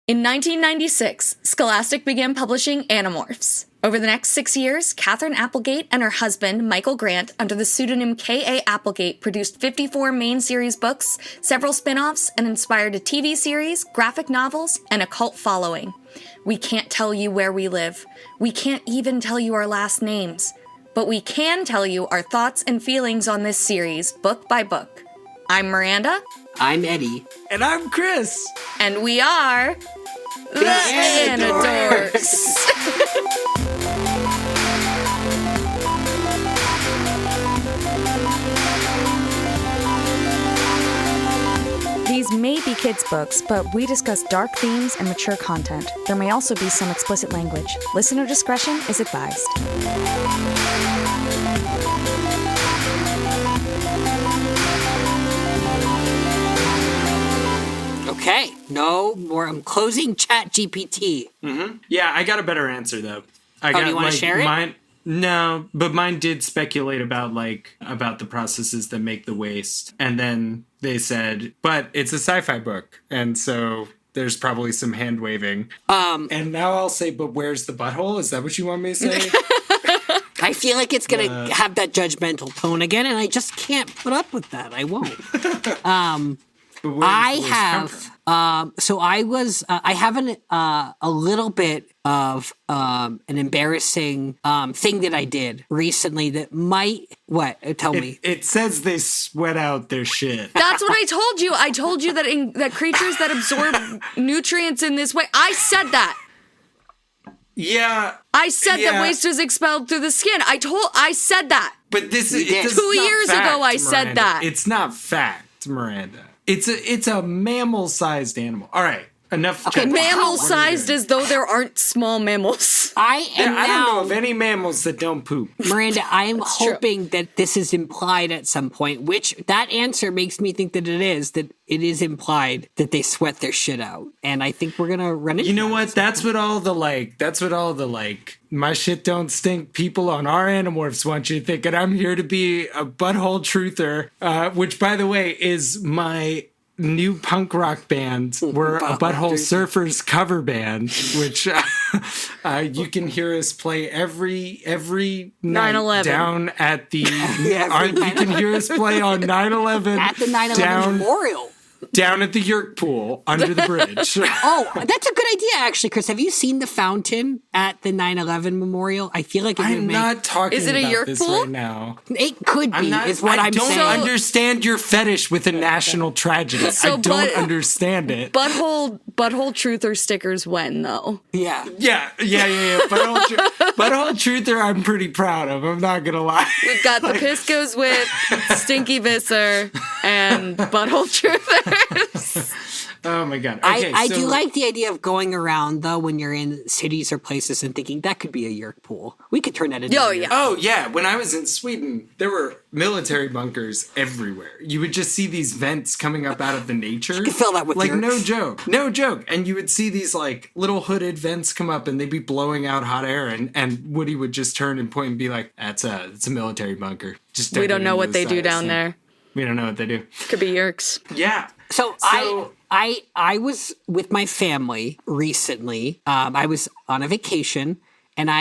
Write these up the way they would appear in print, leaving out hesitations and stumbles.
In 1996, Scholastic began publishing Animorphs. Over the next 6 years, Katherine Applegate and her husband, Michael Grant, under the pseudonym K.A. Applegate, produced 54 main series books, several spin-offs, and inspired a TV series, graphic novels, and a cult following. We can't tell you where we live. We can't even tell you our last names. But we can tell you our thoughts and feelings on this series, book by book. I'm Miranda. I'm Eddie. And I'm Chris. And we are... the Anidorks. These may be kids' books, but we discuss dark themes and mature content. There may also be some explicit language. Listener discretion is advised. Okay, no more. I'm closing ChatGPT. Mm-hmm. Yeah, I got a better answer though. Do you want to share it? No, but mine did speculate about the processes that make the waste, and then they said, but it's a sci-fi book, and so there's probably some hand waving. And now I'll say, but where's the butthole? Is that what you want me to say? I feel like it's gonna have that judgmental tone again, and I just can't put up with that. I won't. I have. I have a little bit of an embarrassing thing that I did recently that might tell me. It says they sweat out their shit. That's what I told you. I told you that that creatures that absorb nutrients in this way. I said that. Yeah. I said that waste is expelled through the skin. I said that. But this is 2 years ago. I said that. It's not fact, Miranda. It's a mammal-sized animal. All right, enough. Okay, mammal-sized as though there aren't small mammals. I don't know of any mammals that don't poop. Miranda, I am hoping that this is implied at some point, which that answer makes me think that it is implied that they sweat their shit out. And I think we're going to run into You know what? That's what all the my shit don't stink people on our Animorphs want you to think. And I'm here to be a butthole truther, which, by the way, is my new punk rock band. We're a Butthole Surfers cover band, which you can hear us play every night 9/11. down at the... you can hear us play on 9/11 at the 9/11 Memorial. Down at the Yerk Pool, under the bridge. Oh, that's a good idea, actually, Chris. Have you seen the fountain at the 9/11 Memorial? I feel like I'm not talking Is it a about Yerk this pool? Right now. It could be, is what I'm saying. I don't understand your fetish with a national tragedy. I don't understand it. Butthole truther stickers when, though? Yeah. Butthole truther, I'm pretty proud of. I'm not gonna lie. We've got the Piss Goes With, Stinky Visser, and Butthole Truther. Oh my god! Okay, I do like the idea of going around though when you're in cities or places and thinking that could be a Yerk pool. We could turn that into. Oh yeah! When I was in Sweden, there were military bunkers everywhere. You would just see these vents coming up out of the nature. You could fill that with Yerks. no joke. And you would see these little hooded vents come up, and they'd be blowing out hot air. And Woody would just turn and point and be like, "It's a military bunker." We don't know what they do down there. We don't know what they do. Could be Yerks. Yeah. So I was with my family recently. I was on a vacation, and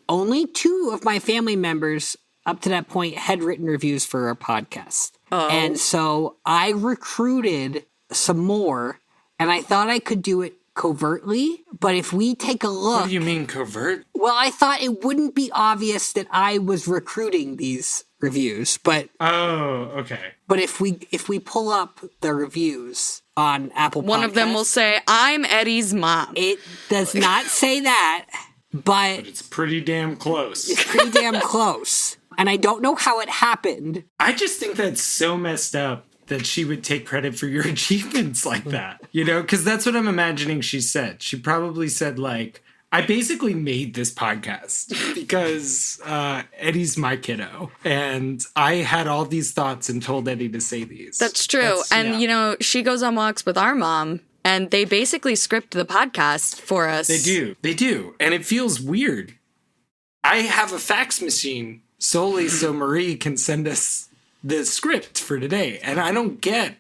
only 2 of my family members up to that point had written reviews for our podcast. Oh. And so I recruited some more, and I thought I could do it covertly. But if we take a look... What do you mean covert? Well, I thought it wouldn't be obvious that I was recruiting these reviews, but... Oh, okay. But if we pull up the reviews on Apple Podcasts... One of them will say, I'm Eddie's mom. It does not say that, but it's pretty damn close. It's pretty damn close. And I don't know how it happened. I just think that's so messed up that she would take credit for your achievements like that. Because that's what I'm imagining she said. She probably said, I basically made this podcast because Eddie's my kiddo. And I had all these thoughts and told Eddie to say these. That's true. She goes on walks with our mom, and they basically script the podcast for us. They do. And it feels weird. I have a fax machine solely so Marie can send us the script for today. And I don't get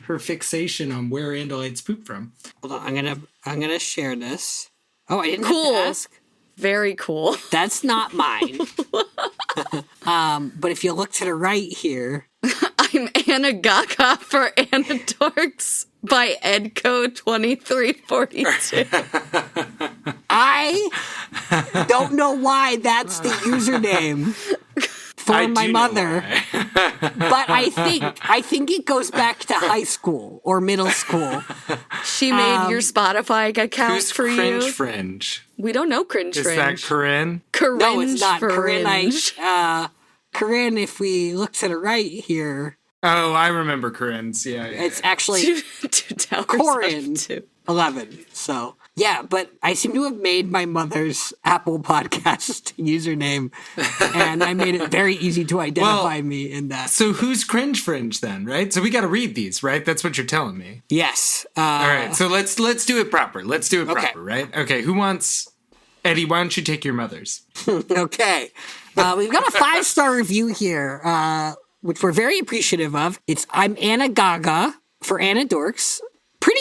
her fixation on where Andalites poop from. Hold on, I'm gonna share this. Oh, I didn't Cool. have to ask. Very cool. That's not mine. But if you look to the right here, I'm Anna Gaga for Anidorks by Edco 2342. I don't know why that's the username for my mother. But I think it goes back to high school or middle school. She made your Spotify account Who's for Cringe you. Fringe? We don't know Cringe Is Fringe. that Corinne? Cringe No, it's not. Fringe. Corinne, if we look to the right here, Oh, I remember Corinne's. Yeah. it's actually Two towers Corin up two. 11. So, yeah, but I seem to have made my mother's Apple Podcast username, and I made it very easy to identify me in that. So who's Cringe Fringe then, right? So we got to read these, right? That's what you're telling me. Yes. All right. So let's do it proper. Let's do it proper, right? Okay. Who wants Eddie? Why don't you take your mother's? Okay. We've got a 5-star review here, which we're very appreciative of. I'm Anna Gaga for Anidorks. Pretty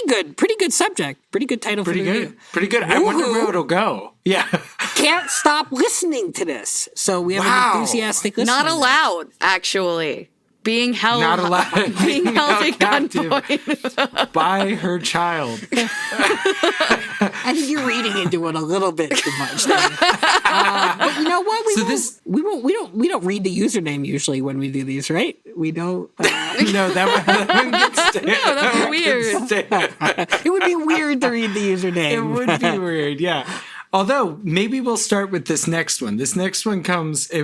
good subject. Pretty good title for the review. Pretty good. I wonder where it'll go. Yeah. Can't stop listening to this. So we have an enthusiastic listener. Not allowed, actually. Being held, Not allowed. being held at captive gunpoint. by her child. I think you're reading into it a little bit too much. But you know what? We don't read the username usually when we do these, right? We don't. No, that wouldn't get No, that's weird. It would be weird to read the username. It would be weird, yeah. Although, maybe we'll start with this next one. This next one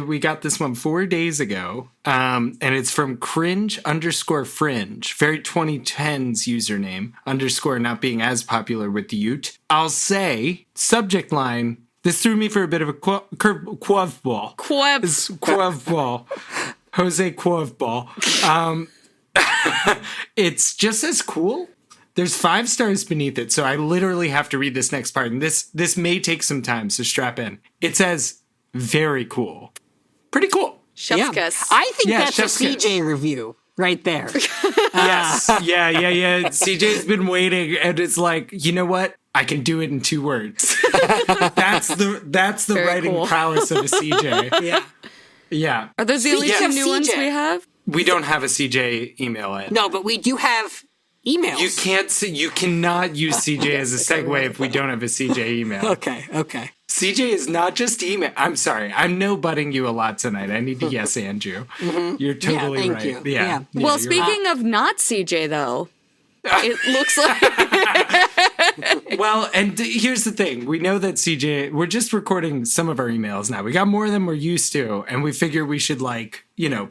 we got this one 4 days ago, and it's from cringe_fringe, very 2010s username, underscore not being as popular with the Ute. I'll say, subject line, this threw me for a bit of a curveball. Curveball. Jose Curveball. It's just as cool. There's 5 stars beneath it, so I literally have to read this next part, and this may take some time, so strap in. It says, very cool. Pretty cool. Chef's kiss. I think that's a chef's kiss. CJ review right there. Yes. Yeah. CJ's been waiting, and it's like, you know what? I can do it in 2 words. That's the Very writing cool. prowess of a CJ. Yeah. Yeah. Are those the only Speaking two of new ones CJ. we have? We don't have a CJ email in. No, but we do have emails. You cannot use CJ as a segue if we don't have a CJ email. Okay. CJ is not just email. I'm sorry. I'm no-butting you a lot tonight. I need to yes and you. You're totally thank right. you. Yeah. Yeah. Well, you're speaking of not CJ, though, it looks like... Well, and here's the thing. We know that CJ, we're just recording some of our emails now. We got more than we're used to, and we figure we should,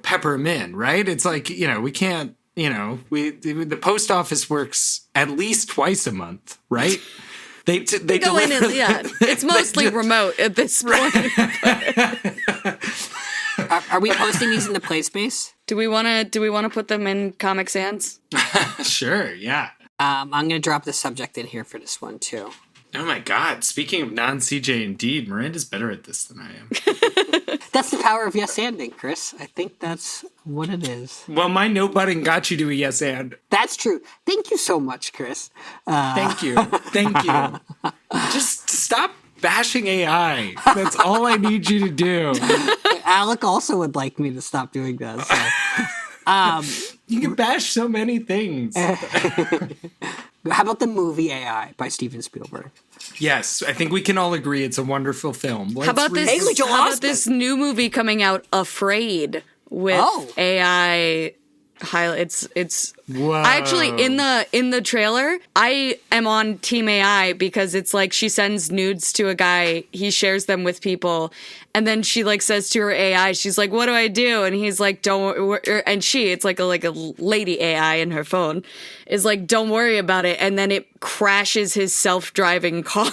pepper them in, right? It's like, we can't, the post office works at least twice a month, right? They go in and, yeah, it's mostly remote at this point. Are we posting these in the play space? Do we want to put them in Comic Sans? Sure, yeah. I'm going to drop the subject in here for this one, too. Oh my God. Speaking of non-CJ indeed, Miranda's better at this than I am. That's the power of yes anding, Chris. I think that's what it is. Well, my no button got you to a yes and. That's true. Thank you so much, Chris. Thank you. Just stop bashing AI. That's all I need you to do. Alec also would like me to stop doing that. So. You can bash so many things. How about the movie AI by Steven Spielberg? Yes, I think we can all agree it's a wonderful film. How about this new movie coming out, Afraid, with AI highlights? It's Whoa. actually in the trailer. I am on Team AI because it's like she sends nudes to a guy, he shares them with people, and then she says to her AI, she's like, "What do I do?" And he's like, "Don't." And it's like a lady AI in her phone is like, "Don't worry about it." And then it crashes his self-driving car.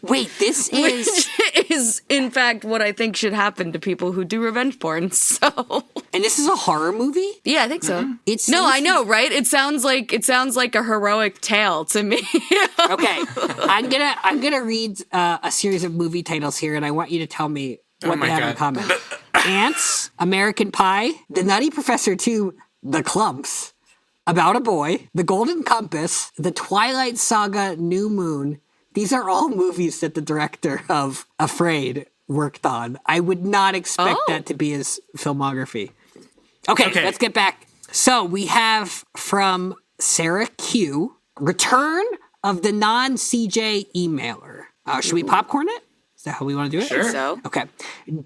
Wait, this is Which is in fact what I think should happen to people who do revenge porn. So, and this is a horror movie? yeah, I think so. It's No, I know, right? It sounds like a heroic tale to me. Okay, I'm gonna read a series of movie titles here, and I want you to tell me what they have in common. Ants, American Pie, The Nutty Professor 2, The Clumps, About a Boy, The Golden Compass, The Twilight Saga, New Moon. These are all movies that the director of Afraid worked on. I would not expect that to be his filmography. Okay, let's get back. So we have from Sarah Q, Return of the Non-CJ Emailer. Should we popcorn it? Is that how we want to do it? Sure. So. Okay.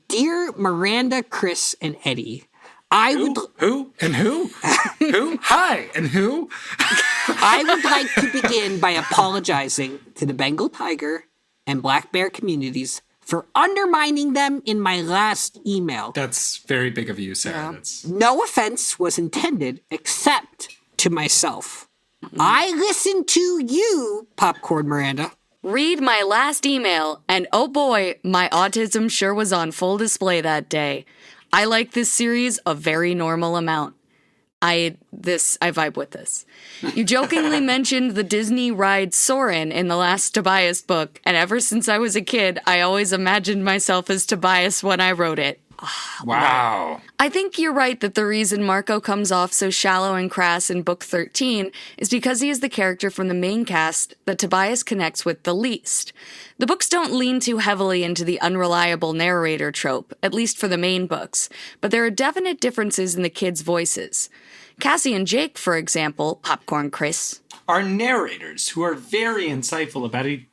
Dear Miranda, Chris, and Eddie, Who? And who? Who? Hi, and who? I would like to begin by apologizing to the Bengal Tiger and Black Bear communities for undermining them in my last email. That's very big of you, Sarah. Yeah. No offense was intended except to myself. I listened to you, Popcorn Miranda. Read my last email, and oh boy, my autism sure was on full display that day. I like this series a very normal amount. I vibe with this. You jokingly mentioned the Disney ride Soarin' in the last Tobias book, and ever since I was a kid, I always imagined myself as Tobias when I wrote it. Wow. I think you're right that the reason Marco comes off so shallow and crass in book 13 is because he is the character from the main cast that Tobias connects with the least. The books don't lean too heavily into the unreliable narrator trope, at least for the main books, but there are definite differences in the kids' voices. Cassie and Jake, for example, Popcorn Chris, are narrators who are very insightful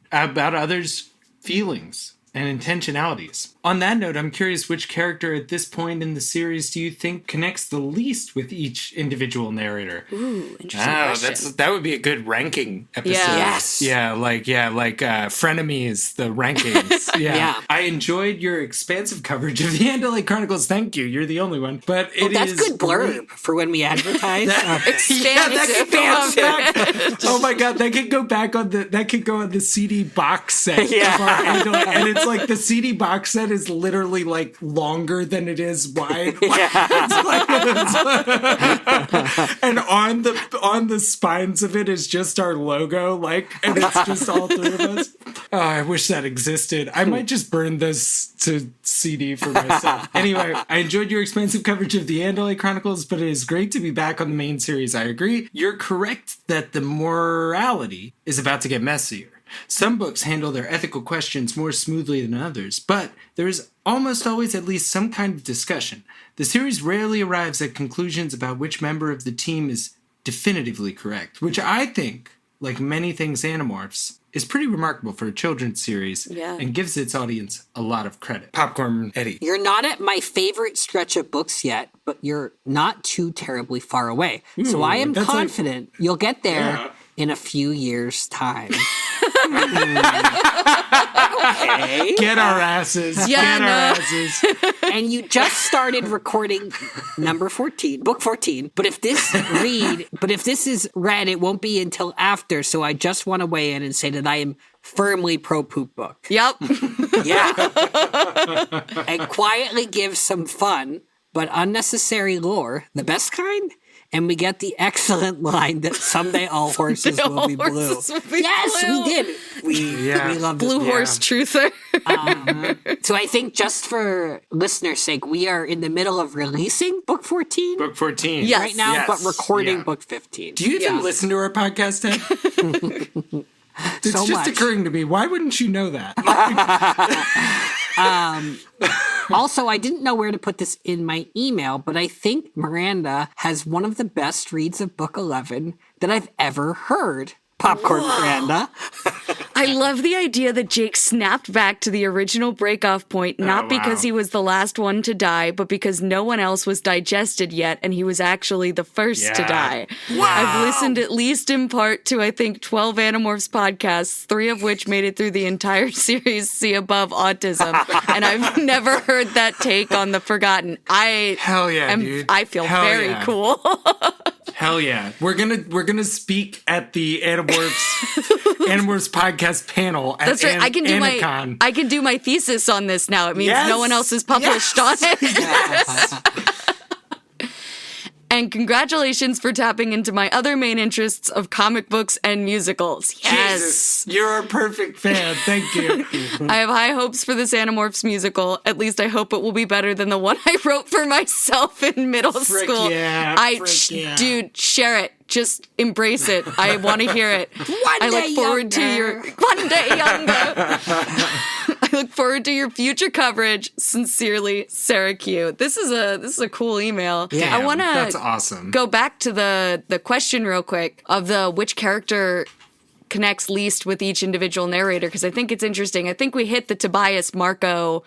about others' feelings and intentionalities. On that note, I'm curious which character at this point in the series do you think connects the least with each individual narrator? Ooh, interesting question. That would be a good ranking episode. Yeah. Yes. like frenemies, the rankings. Yeah. I enjoyed your expansive coverage of the Andalite Chronicles. Thank you. You're the only one. But that's good blurb for when we advertise. Expansive. Oh my god, that could go on the CD box set of our Andalite, and it's like the CD box set is literally like longer than it is wide. And on the spines of it is just our logo, and it's just all three of us. Oh, I wish that existed. I might just burn this to CD for myself. Anyway, I enjoyed your expansive coverage of the Andalite Chronicles, but it is great to be back on the main series. I agree. You're correct that the morality is about to get messier. Some books handle their ethical questions more smoothly than others, but there is almost always at least some kind of discussion. The series rarely arrives at conclusions about which member of the team is definitively correct, which I think, like many things Animorphs, is pretty remarkable for a children's series and gives its audience a lot of credit. Popcorn Eddie. You're not at my favorite stretch of books yet, but you're not too terribly far away. Ooh, so I am confident you'll get there in a few years' time. Okay. Get our asses. Get our asses. And you just started recording number 14, book 14. But if this is read, it won't be until after. So I just want to weigh in and say that I am firmly pro poop book. Yep. Yeah. And quietly give some fun but unnecessary lore, the best kind. And we get the excellent line that someday all horses will be blue. Yes, we did. We love this. Blue horse truther. So I think just for listeners' sake, we are in the middle of releasing book 14. Book 14. Right now, but recording book 15. Do you even listen to our podcast, Ed? It's so just much. Occurring to me. Why wouldn't you know that? Also, I didn't know where to put this in my email, but I think Miranda has one of the best reads of book 11 that I've ever heard. Popcorn Miranda. I love the idea that Jake snapped back to the original break-off point, not because he was the last one to die, but because no one else was digested yet, and he was actually the first to die. Wow. I've listened at least in part to, I think, 12 Animorphs podcasts, 3 of which made it through the entire series, See Above Autism, and I've never heard that take on the Forgotten. Hell yeah, dude. I feel very cool. Hell yeah. We're gonna speak at the Animorphs podcast panel at That's right. Anicon. I can do my thesis on this now. It means no one else is published on it. Yes. And congratulations for tapping into my other main interests of comic books and musicals. Yes. Jesus, you're a perfect fan. Thank you. I have high hopes for this Animorphs musical. At least I hope it will be better than the one I wrote for myself in middle school. Dude, share it. Just embrace it. I want to hear it. I look forward to your one day younger. I look forward to your future coverage. Sincerely, Sarah Q. This is a cool email. Damn, I want that's to awesome. go back to the question real quick of which character connects least with each individual narrator, because I think it's interesting. I think we hit the Tobias Marco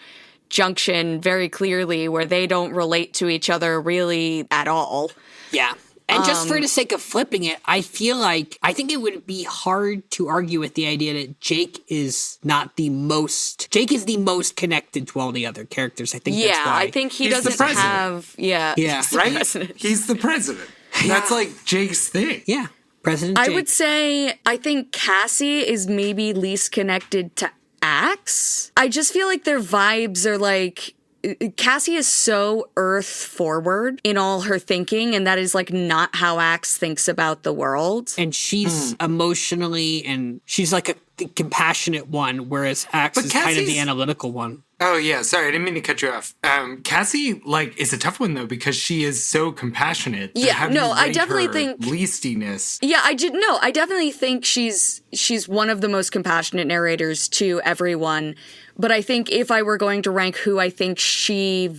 junction very clearly, where they don't relate to each other really at all. Yeah. And just for the sake of flipping it, I think it would be hard to argue with the idea that Jake is the most connected to all the other characters. I think that's why. I think He's doesn't have, Yeah. he's the Right? president. He's the president. That's like Jake's thing. Yeah. President Jake. I would say, I think Cassie is maybe least connected to Axe. I just feel like their vibes are like, Cassie is so earth forward in all her thinking, and that is like not how Axe thinks about the world. And she's emotionally, and she's like a compassionate one, whereas Axe is kind of the analytical one. Oh yeah, sorry, I didn't mean to cut you off. Cassie, is a tough one though, because she is so compassionate. I definitely think leastiness. Yeah, I definitely think she's one of the most compassionate narrators to everyone. But I think if I were going to rank who I think she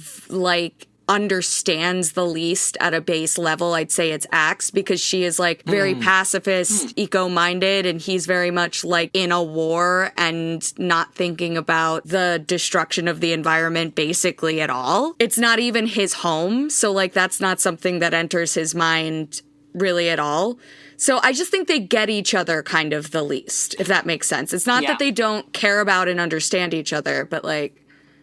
understands the least at a base level, I'd say it's Axe, because she is very pacifist, eco-minded, and he's very much in a war and not thinking about the destruction of the environment basically at all. It's not even his home, so that's not something that enters his mind really at all. So I just think they get each other kind of the least, if that makes sense. It's not that they don't care about and understand each other, but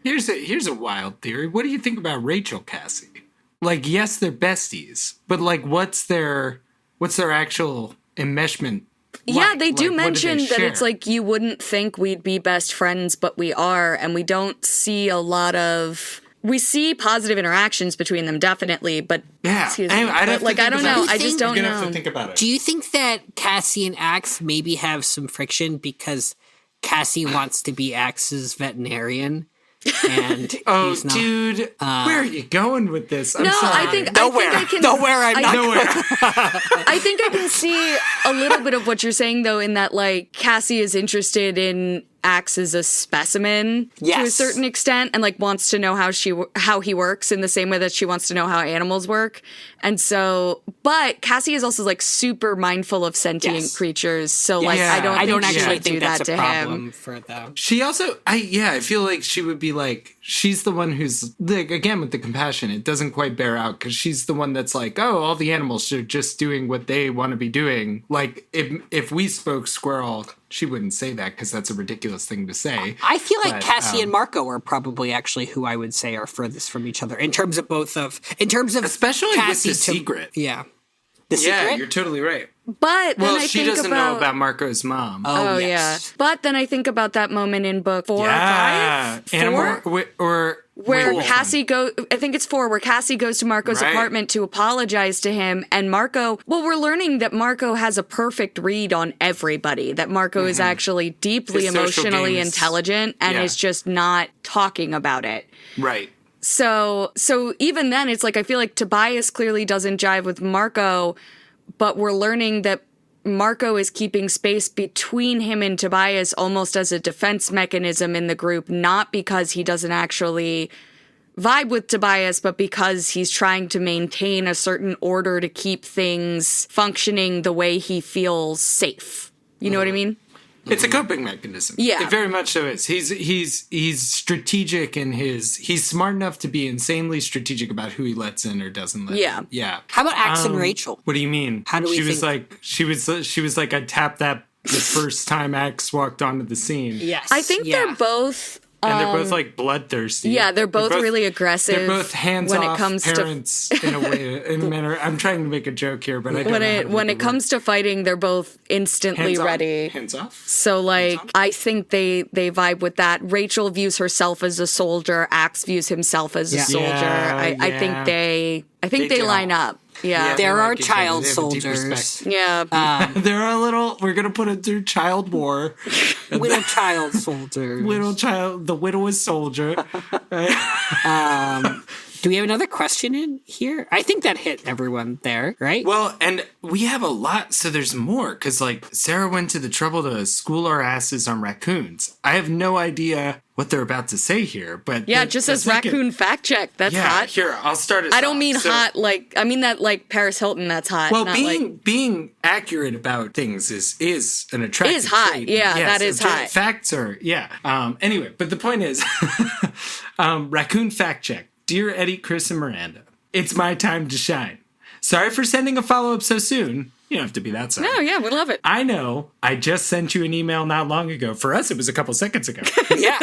Here's a wild theory. What do you think about Rachel Cassie? Yes, they're besties, but what's their actual enmeshment? Yeah, they do mention that it's you wouldn't think we'd be best friends, but we are, and we don't see a lot of. We see positive interactions between them, definitely, but excuse me. I don't know. I just don't know. Have to think about it. Do you think that Cassie and Axe maybe have some friction because Cassie wants to be Axe's veterinarian? And he's not. Dude, where are you going with this? I'm sorry. I think nowhere. I can, nowhere. I'm not nowhere. I think I can see a little bit of what you're saying, though, in that Cassie is interested in Axe as a specimen to a certain extent, and wants to know how he works in the same way that she wants to know how animals work. And so, but Cassie is also super mindful of sentient creatures. So I don't actually think that's a problem for it, though. She also, I feel like she would be she's the one who's again with the compassion. It doesn't quite bear out because she's the one that's all the animals are just doing what they want to be doing. If we spoke squirrel, she wouldn't say that because that's a ridiculous thing to say. I feel like Cassie and Marco are probably actually who I would say are furthest from each other in terms of especially Cassie with the secret. Yeah. Secret? Yeah, you're totally right. But then she doesn't know about Marco's mom. Oh yes. Yeah. But then I think about that moment in book 4 or 5? 4? Where Cassie goes, I think it's 4, where Cassie goes to Marco's apartment to apologize to him. And Marco, we're learning that Marco has a perfect read on everybody, that Marco is actually deeply emotionally intelligent and is just not talking about it. Right. So even then, it's I feel like Tobias clearly doesn't jive with Marco, but we're learning that Marco is keeping space between him and Tobias almost as a defense mechanism in the group, not because he doesn't actually vibe with Tobias, but because he's trying to maintain a certain order to keep things functioning the way he feels safe. You know what I mean? It's a coping mechanism. Yeah. It very much so is. He's strategic in he's smart enough to be insanely strategic about who he lets in or doesn't let in. Yeah. How about Axe and Rachel? What do you mean? How do we think? She was like, I tapped that the first time Axe walked onto the scene. Yes. I think they're both... And they're both bloodthirsty. Yeah, they're both really aggressive. They're both hands-off parents in a way, in a manner. I'm trying to make a joke here, but I don't know when it comes to fighting, they're both instantly ready. Hands off. So I think they vibe with that. Rachel views herself as a soldier. Axe views himself as a soldier. I think they line up. Yeah. There they are like each other. child They have a deep soldiers. respect. Yeah. They're a little. We're gonna put it through child war. Little child soldiers. The widowous soldier. Do we have another question in here? I think that hit everyone there, right? Well, and we have a lot, so there's more, because, like, Sarah went to the trouble to school our asses on raccoons. I have no idea what they're about to say here, but... Yeah, it just says raccoon fact check. That's hot. Here, I'll start it. I don't mean hot like, I mean that like Paris Hilton, that's hot. Well, not being accurate about things is an attractive Is hot, trait. yeah, that is hot. Facts are, anyway, but the point is, raccoon fact check. Dear Eddie, Chris, and Miranda, it's my time to shine. Sorry for sending a follow-up so soon. You don't have to be that sorry. No, yeah, we love it. I know. I just sent you an email not long ago. For us, it was a couple seconds ago. Yeah.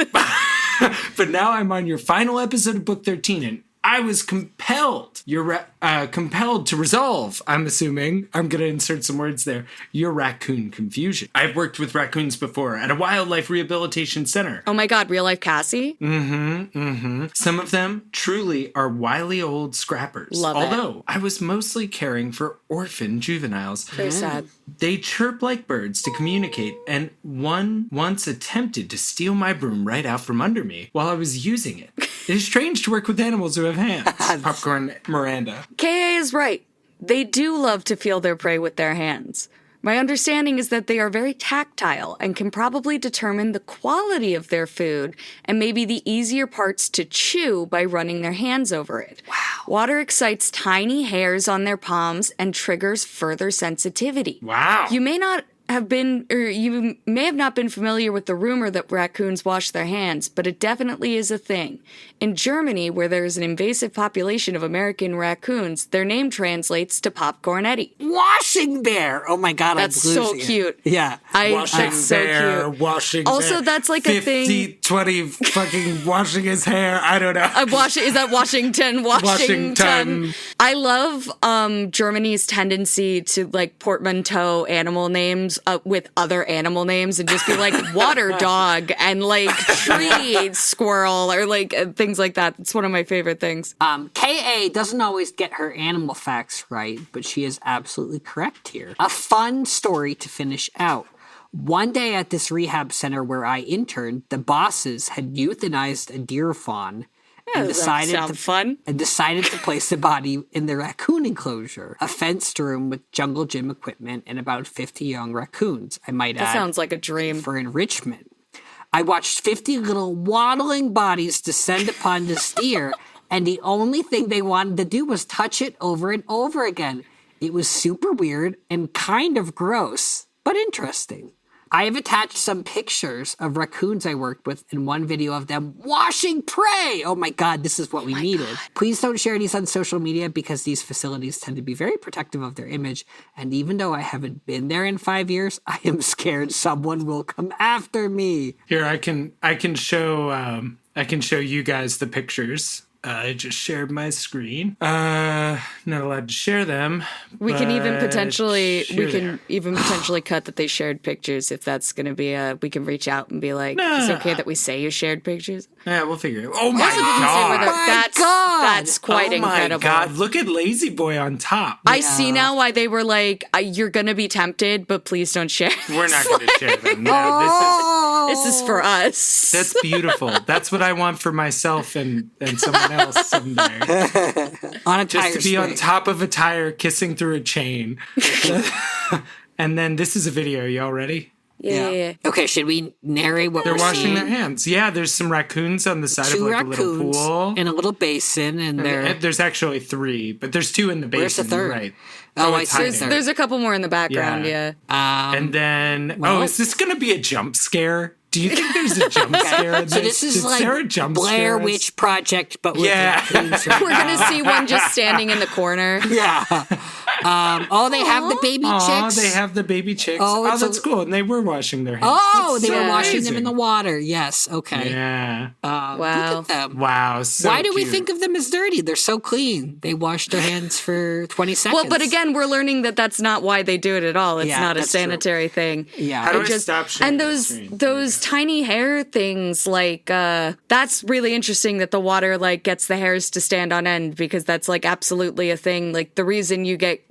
But now I'm on your final episode of Book 13, and I was compelled. You're compelled to resolve, I'm assuming. I'm going to insert some words there. Your raccoon confusion. I've worked with raccoons before at a wildlife rehabilitation center. Oh my God, real life Cassie? Some of them truly are wily old scrappers. Love it. Although I was mostly caring for orphan juveniles. Very sad. They chirp like birds to communicate, and one once attempted to steal my broom right out from under me while I was using it. It is strange to work with animals who have hands. Popcorn Miranda. KA is right. They do love to feel their prey with their hands. My understanding is that they are very tactile and can probably determine the quality of their food and maybe the easier parts to chew by running their hands over it. Wow. Water excites tiny hairs on their palms and triggers further sensitivity. Wow. You may have not been familiar with the rumor that raccoons wash their hands, but it definitely is a thing. In Germany, where there is an invasive population of American raccoons, their name translates to Popcorn Eddie. Washing bear. Oh my God, That's I'm so losing it. cute. Yeah. Washing bear, washing Also, bear. that's like a 50, thing. 20 fucking washing his hair. I don't know. Is that Washington? Washington. I love Germany's tendency to like portmanteau animal names with other animal names and just be like water dog and like tree squirrel or like things like that. It's one of my favorite things. KA doesn't always get her animal facts right, but she is absolutely correct here. A fun story to finish out. One day at this rehab center where I interned, the bosses had euthanized a deer fawn and decided to place the body in the raccoon enclosure, a fenced room with jungle gym equipment and about 50 young raccoons, I might add. That sounds like a dream. For enrichment. I watched 50 little waddling bodies descend upon this deer, and the only thing they wanted to do was touch it over and over again. It was super weird and kind of gross, but interesting. I have attached some pictures of raccoons I worked with and one video of them washing prey. Oh my God, this is what we needed. God. Please don't share these on social media because these facilities tend to be very protective of their image. And even though I haven't been there in 5 years, I am scared someone will come after me. Here, I can show you guys the pictures. I just shared my screen. Not allowed to share them. We can even potentially cut that they shared pictures if that's going to be we can reach out and be like, it's okay that we say you shared pictures. Yeah, we'll figure it out. Oh my God. That's quite incredible. Oh my God, look at Lazy Boy on top. I see now why they were like, you're going to be tempted, but please don't share. We're not going to share them. No, this is for us. That's beautiful. That's what I want for myself and someone else someday. On a tire Just to be swing. on top of a tire, kissing through a chain. And then this is a video. Y'all ready? Yeah. Okay, should we narrate what They're we're washing seeing? their hands. Yeah, there's some raccoons on the side Two of like a little raccoons pool. in a little basin, and There's actually 3, but there's 2 in the basin. Where's the third? Right. Oh, I it's see. hiding. There's a couple more in the background, yeah. And then, is this going to be a jump scare? Do you think there's a jump scare in this? So this is Did Sarah like jump Blair scare us? Witch Project, but with Yeah. raccoons. We're going to see one just standing in the corner. Yeah. They have the baby chicks. They have the baby chicks. Oh, That's cool. And they were washing their hands. Oh, That's they so were washing amazing. them in the water. Yes. Okay. Yeah. Wow. Look at them. Wow. So Why do we cute. think of them as dirty? They're so clean. They wash their hands for 20 seconds. Well, but again, we're learning that that's not why they do it at all. It's Yeah, not a that's true. sanitary thing. Yeah. How do It I stop and sharing the those screen? tiny hair things, like that's really interesting that the water like gets the hairs to stand on end, because that's like absolutely a thing. Like the reason you get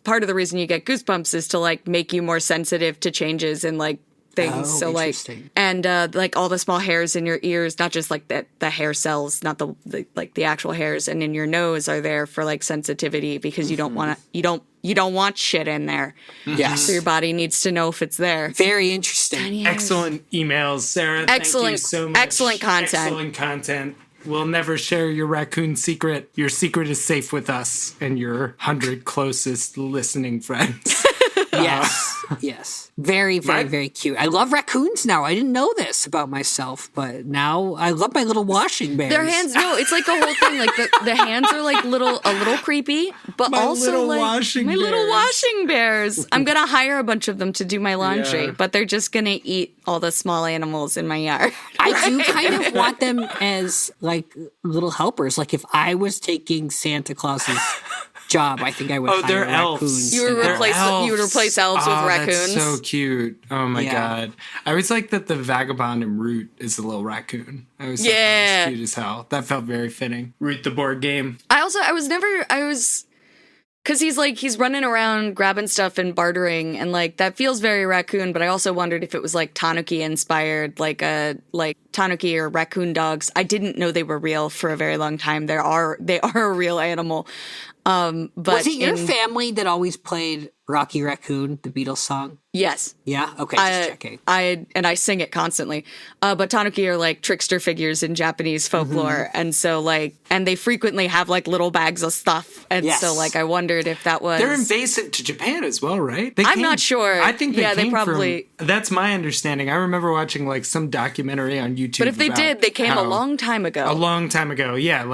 part of the reason you get goosebumps is to like make you more sensitive to changes and like things. Oh, So like, interesting. and like all the small hairs in your ears, not just like the hair cells, not the like the actual hairs, and in your nose are there for like sensitivity, because you don't want to, you don't want shit in there. Yes. So your body needs to know if it's there. Very interesting. Tiny hairs. Excellent emails, Sarah. Excellent- Thank you so much. excellent content. Excellent content. We'll never share your raccoon secret. Your secret is safe with us and your 100 closest listening friends. Yes. Yes. Very, very, very cute. I love raccoons now. I didn't know this about myself, but now I love my little washing bears. Their hands, no, it's like a whole thing. Like the hands are like a little creepy, but My also little like washing my little bears. washing bears. I'm gonna hire a bunch of them to do my laundry, Yeah. but they're just gonna eat all the small animals in my yard. I do kind of want them as like little helpers. Like if I was taking Santa Claus's job, I think I would hire they're raccoons. elves. You would They're replace elves with raccoons. That's so cute. Oh my Yeah. god. I always like that the vagabond in Root is a little raccoon. I always thought that Yeah. was cute as hell. That felt very fitting. Root the board game. Because he's running around grabbing stuff and bartering, and like that feels very raccoon. But I also wondered if it was like Tanuki inspired, like Tanuki or raccoon dogs. I didn't know they were real for a very long time. They are a real animal. But Was it your family that always played Rocky Raccoon, the Beatles song? Yes. Yeah? Okay, just checking. I sing it constantly. But Tanuki are like trickster figures in Japanese folklore. And so like, and they frequently have like little bags of stuff. And Yes. so like, I wondered if that was. They're invasive to Japan as well, right? I'm not sure. I think they Yeah, they came probably- from, that's my understanding. I remember watching like some documentary on YouTube. But if they about did, they came a how- long time ago. A long time ago. Yeah,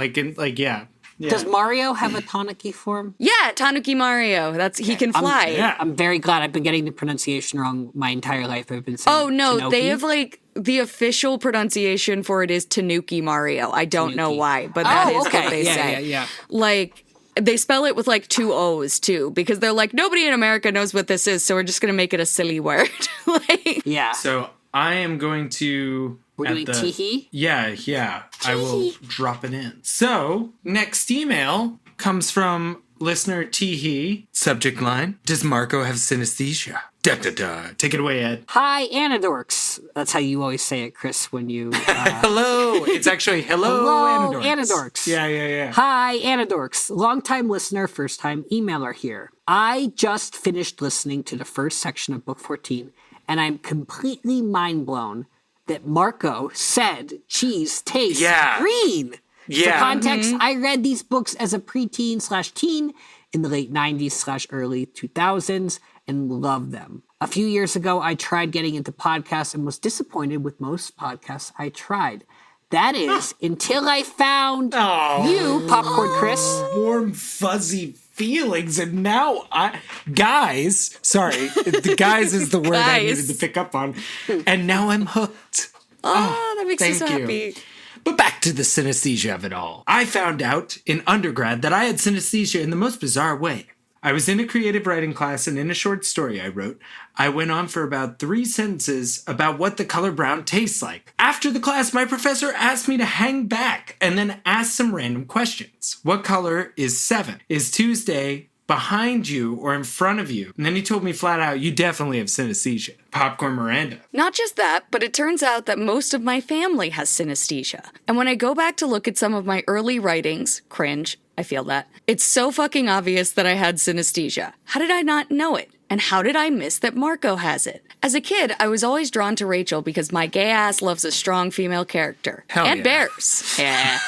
yeah. Does Mario have a Tanuki form? Yeah, Tanuki Mario. He can fly. Yeah. I'm very glad. I've been getting the pronunciation wrong my entire life. I've been saying Oh no, Tanuki. they have like the official pronunciation for it is Tanuki Mario. I don't know Tanuki. why, but that is okay. what they Yeah, say. yeah. Like they spell it with like 2 O's too, because they're like nobody in America knows what this is, so we're just gonna make it a silly word. Like, Yeah. So I am going to. We're doing teehee? Yeah. I will drop it in. So, next email comes from listener Teehee. Subject line: Does Marco have synesthesia? Da da da. Take it away, Ed. Hi, Anidorks. That's how you always say it, Chris, when you... Hello. It's actually hello, Hello, Anidorks. Anidorks. Yeah. Hi, Anidorks. Long-time listener, first-time emailer here. I just finished listening to the first section of Book 14, and I'm completely mind-blown that Marco said cheese tastes green. Yeah. For context, I read these books as a preteen/teen in the late 90s/early 2000s and loved them. A few years ago, I tried getting into podcasts and was disappointed with most podcasts I tried. That is, until I found you, Popcorn Chris. Warm, fuzzy feelings, and now guys, sorry, the guys is the word I Guys. needed to pick up on, and now I'm hooked. oh, that makes me thank so you. happy. But back to the synesthesia of it all. I found out in undergrad that I had synesthesia in the most bizarre way. I was in a creative writing class, and in a short story I wrote, I went on for about 3 sentences about what the color brown tastes like. After the class, my professor asked me to hang back and then ask some random questions. What color is 7? Is Tuesday behind you or in front of you? And then he told me flat out, you definitely have synesthesia. Popcorn Miranda. Not just that, but it turns out that most of my family has synesthesia. And when I go back to look at some of my early writings, cringe, I feel that, it's so fucking obvious that I had synesthesia. How did I not know it? And how did I miss that Marco has it? As a kid, I was always drawn to Rachel because my gay ass loves a strong female character. Hell and yeah. bears. Yeah.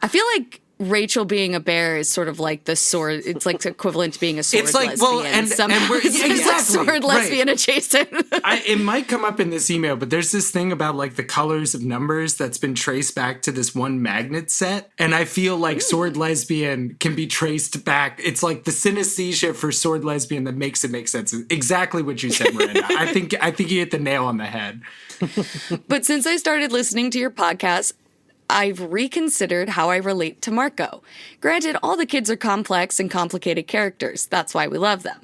I feel like Rachel being a bear is sort of like the sword. It's like equivalent to being a sword It's like, lesbian. well, and Somehow we're- it's like exactly, sword right. lesbian adjacent. It might come up in this email, but there's this thing about like the colors of numbers that's been traced back to this one magnet set. And I feel like sword lesbian can be traced back. It's like the synesthesia for sword lesbian that makes it make sense. Exactly what you said, Miranda. I think you hit the nail on the head. But since I started listening to your podcast, I've reconsidered how I relate to Marco. Granted, all the kids are complex and complicated characters. That's why we love them.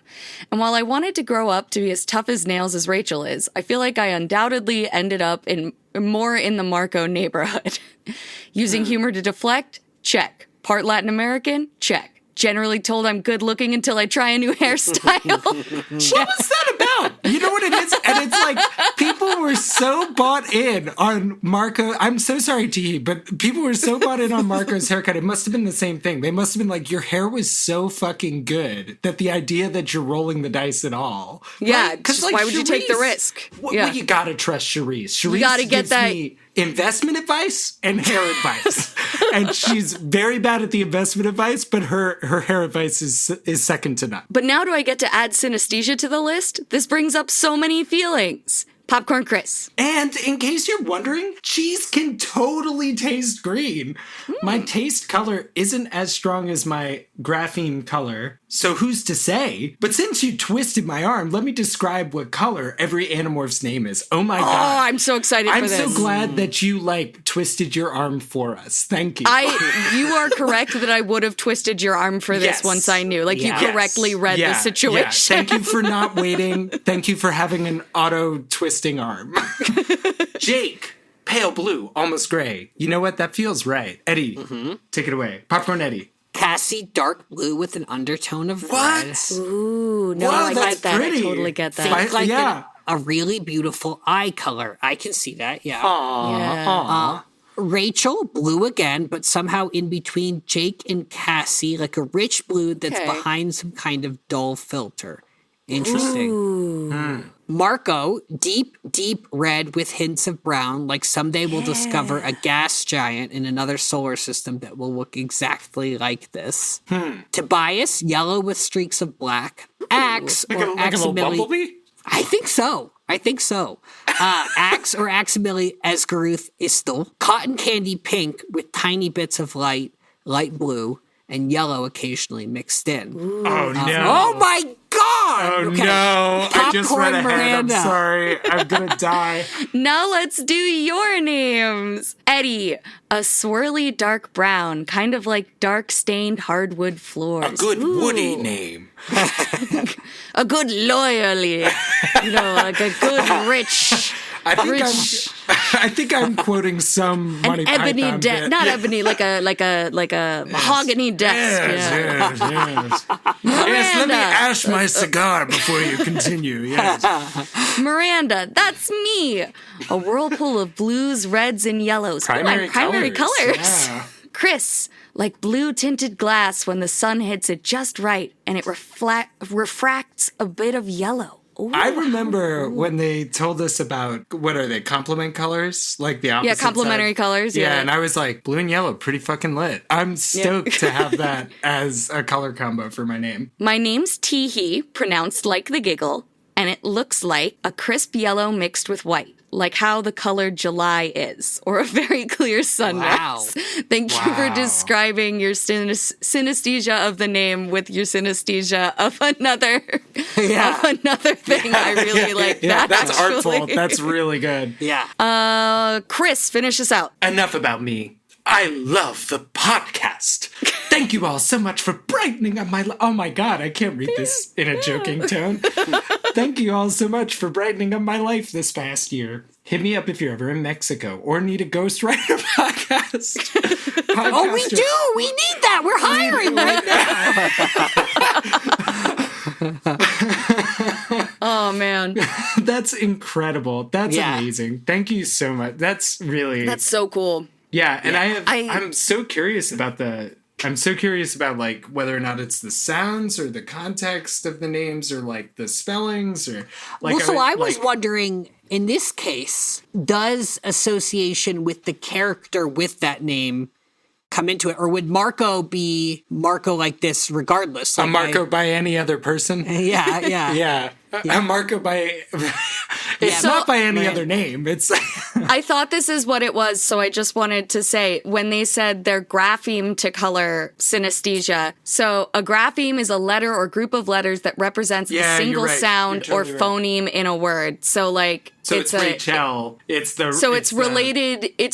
And while I wanted to grow up to be as tough as nails as Rachel is, I feel like I undoubtedly ended up more in the Marco neighborhood. Using humor to deflect? Check. Part Latin American? Check. Generally told I'm good looking until I try a new hairstyle. What was that about? You know what it is? And it's like people were so bought in on Marco. I'm so sorry, T, but people were so bought in on Marco's haircut. It must have been the same thing. They must have been like, your hair was so fucking good that the idea that you're rolling the dice at all. Yeah, right? just why would you take the risk? Well, you gotta trust Charisse. Charisse gotta get gives that- me investment advice and hair advice. And she's very bad at the investment advice, but her hair advice is second to none. But now do I get to add synesthesia to the list? This brings up so many feelings. Popcorn Chris. And in case you're wondering, cheese can totally taste green. My taste color isn't as strong as my graphene color, so who's to say? But since you twisted my arm, let me describe what color every Animorph's name is. Oh my Oh, god. I'm so excited for I'm this. so glad that you twisted your arm for us. Thank you. You are correct that I would have twisted your arm for this Yes. once I knew. Like, Yeah. you correctly read the situation. Yeah. Thank you for not waiting. Thank you for having an auto twisting arm. Jake, pale blue, almost gray. You know what? That feels right. Eddie, take it away. Popcorn Eddie. Cassie, dark blue with an undertone of What? red. Ooh, no, Wow, I that's get that. pretty. I totally get that. Think like yeah. a really beautiful eye color. I can see that, yeah. Yeah. Rachel, blue again, but somehow in between Jake and Cassie, like a rich blue that's Okay. behind some kind of dull filter. Interesting. Marco, deep, deep red with hints of brown, like someday we'll discover a gas giant in another solar system that will look exactly like this. Tobias, yellow with streaks of black. Axe, Like or a little Aximili. bumblebee? I think so. Axe or Aximili Esgaruth Istel. Cotton candy pink with tiny bits of light blue, and yellow occasionally mixed in. Oh, no. Oh my god! Oh, Okay. no. I just Popcorn read ahead. Miranda. I'm sorry. I'm going to die. Now let's do your names. Eddie, a swirly dark brown, kind of like dark stained hardwood floors. woody name. A good loyally. Like a good rich. I think I'm quoting some Monty An ebony Python desk, bit. not ebony, like a mahogany desk. Yes. Yes, let me ash my cigar before you continue. Yes. Miranda, that's me. A whirlpool of blues, reds, and yellows. Primary colors. Yeah. Chris, like blue tinted glass when the sun hits it just right and it refracts a bit of yellow. Ooh. I remember when they told us about, what are they, complement colors? Like the opposite complementary side? colors, yeah. And I was like, blue and yellow, pretty fucking lit. I'm stoked to have that as a color combo for my name. My name's Teehee, pronounced like the giggle, and it looks like a crisp yellow mixed with white, like how the color July is, or a very clear sunrise. Wow. Thank you for describing your synesthesia of the name with your synesthesia of another, Yeah. of another thing. I really like that. That's actually. artful. That's really good. Yeah. Chris, finish us out. Enough about me. I love the podcast. Thank you all so much for brightening up my life. Oh my God, I can't read this in a joking tone. Thank you all so much for brightening up my life this past year. Hit me up if you're ever in Mexico or need a ghostwriter podcast. Oh, we do. We need that. We're hiring right now. Oh man, That's incredible. That's Yeah. amazing. Thank you so much. That's really that's so cool. yeah. And I'm so curious about like whether or not it's the sounds or the context of the names or like the spellings or like. Well, so I was wondering, in this case, does association with the character with that name come into it? Or would Marco be Marco like this regardless? Like A Marco by any other person? Yeah, yeah. Yeah. A Marco by... It's not by any other name. It's... I thought this is what it was, so I just wanted to say, when they said their grapheme to color synesthesia, so a grapheme is a letter or group of letters that represents a single you're right. sound You're or totally right. phoneme in a word. So like... So it's Rachel. It's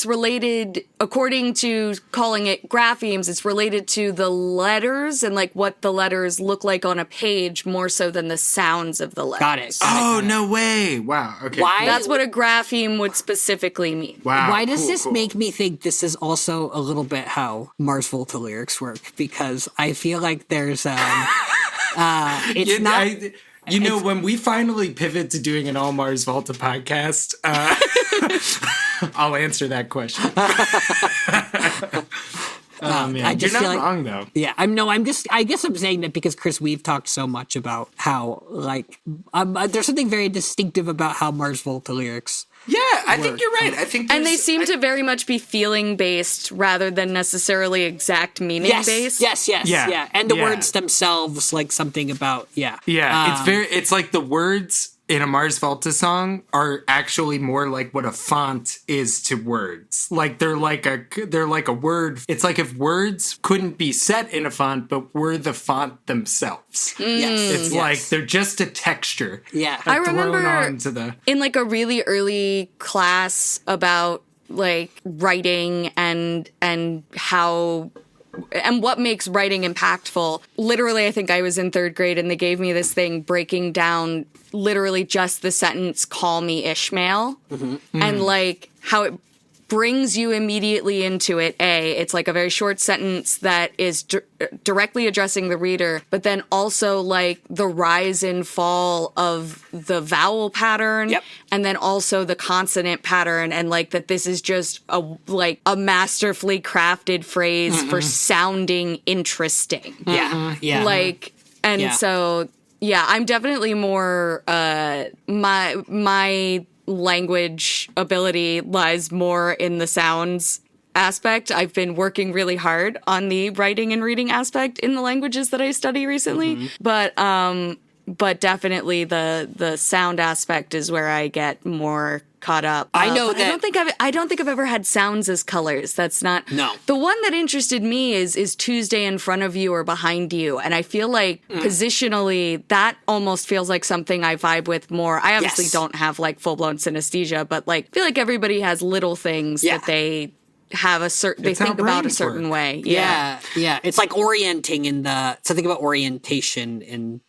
related, according to calling it graphemes, it's related to the letters and like what the letters look like on a page more so than the sounds of the letters. Got it. Oh, no way. Wow. Okay. Why? That's what a grapheme would specifically mean. Wow. Why does this cool. make me think this is also a little bit how Mars Volta lyrics work? Because I feel like there's it's not. When we finally pivot to doing an All Mars Volta podcast, I'll answer that question. Man. I just You're feel not like, wrong, though. Yeah, I guess I'm saying that because, Chris, we've talked so much about how, like, there's something very distinctive about how Mars Volta lyrics. Yeah, I think you're right. I think And they seem to very much be feeling based rather than necessarily exact meaning based. Yes. Yeah. And the words themselves, like something about, Yeah, it's like the words in a Mars Volta song are actually more like what a font is to words. Like they're like a word. It's like if words couldn't be set in a font, but were the font themselves. Yes. It's like they're just a texture. Yeah. I remember onto in like a really early class about like writing and how and what makes writing impactful. Literally, I think I was in 3rd grade and they gave me this thing breaking down literally just the sentence, "Call me Ishmael," and like how it brings you immediately into it. It's like a very short sentence that is directly addressing the reader, but then also like the rise and fall of the vowel pattern, and then also the consonant pattern, and like that this is just a masterfully crafted phrase for sounding interesting. So yeah, I'm definitely more my language ability lies more in the sounds aspect. I've been working really hard on the writing and reading aspect in the languages that I study recently. But definitely the sound aspect is where I get more caught up. I know that I don't think I've ever had sounds as colors. That's not the one that interested me is Tuesday in front of you or behind you, and I feel like positionally that almost feels like something I vibe with more. I obviously don't have like full blown synesthesia, but like I feel like everybody has little things that they have they think about a certain way. Yeah. It's like orienting something about orientation in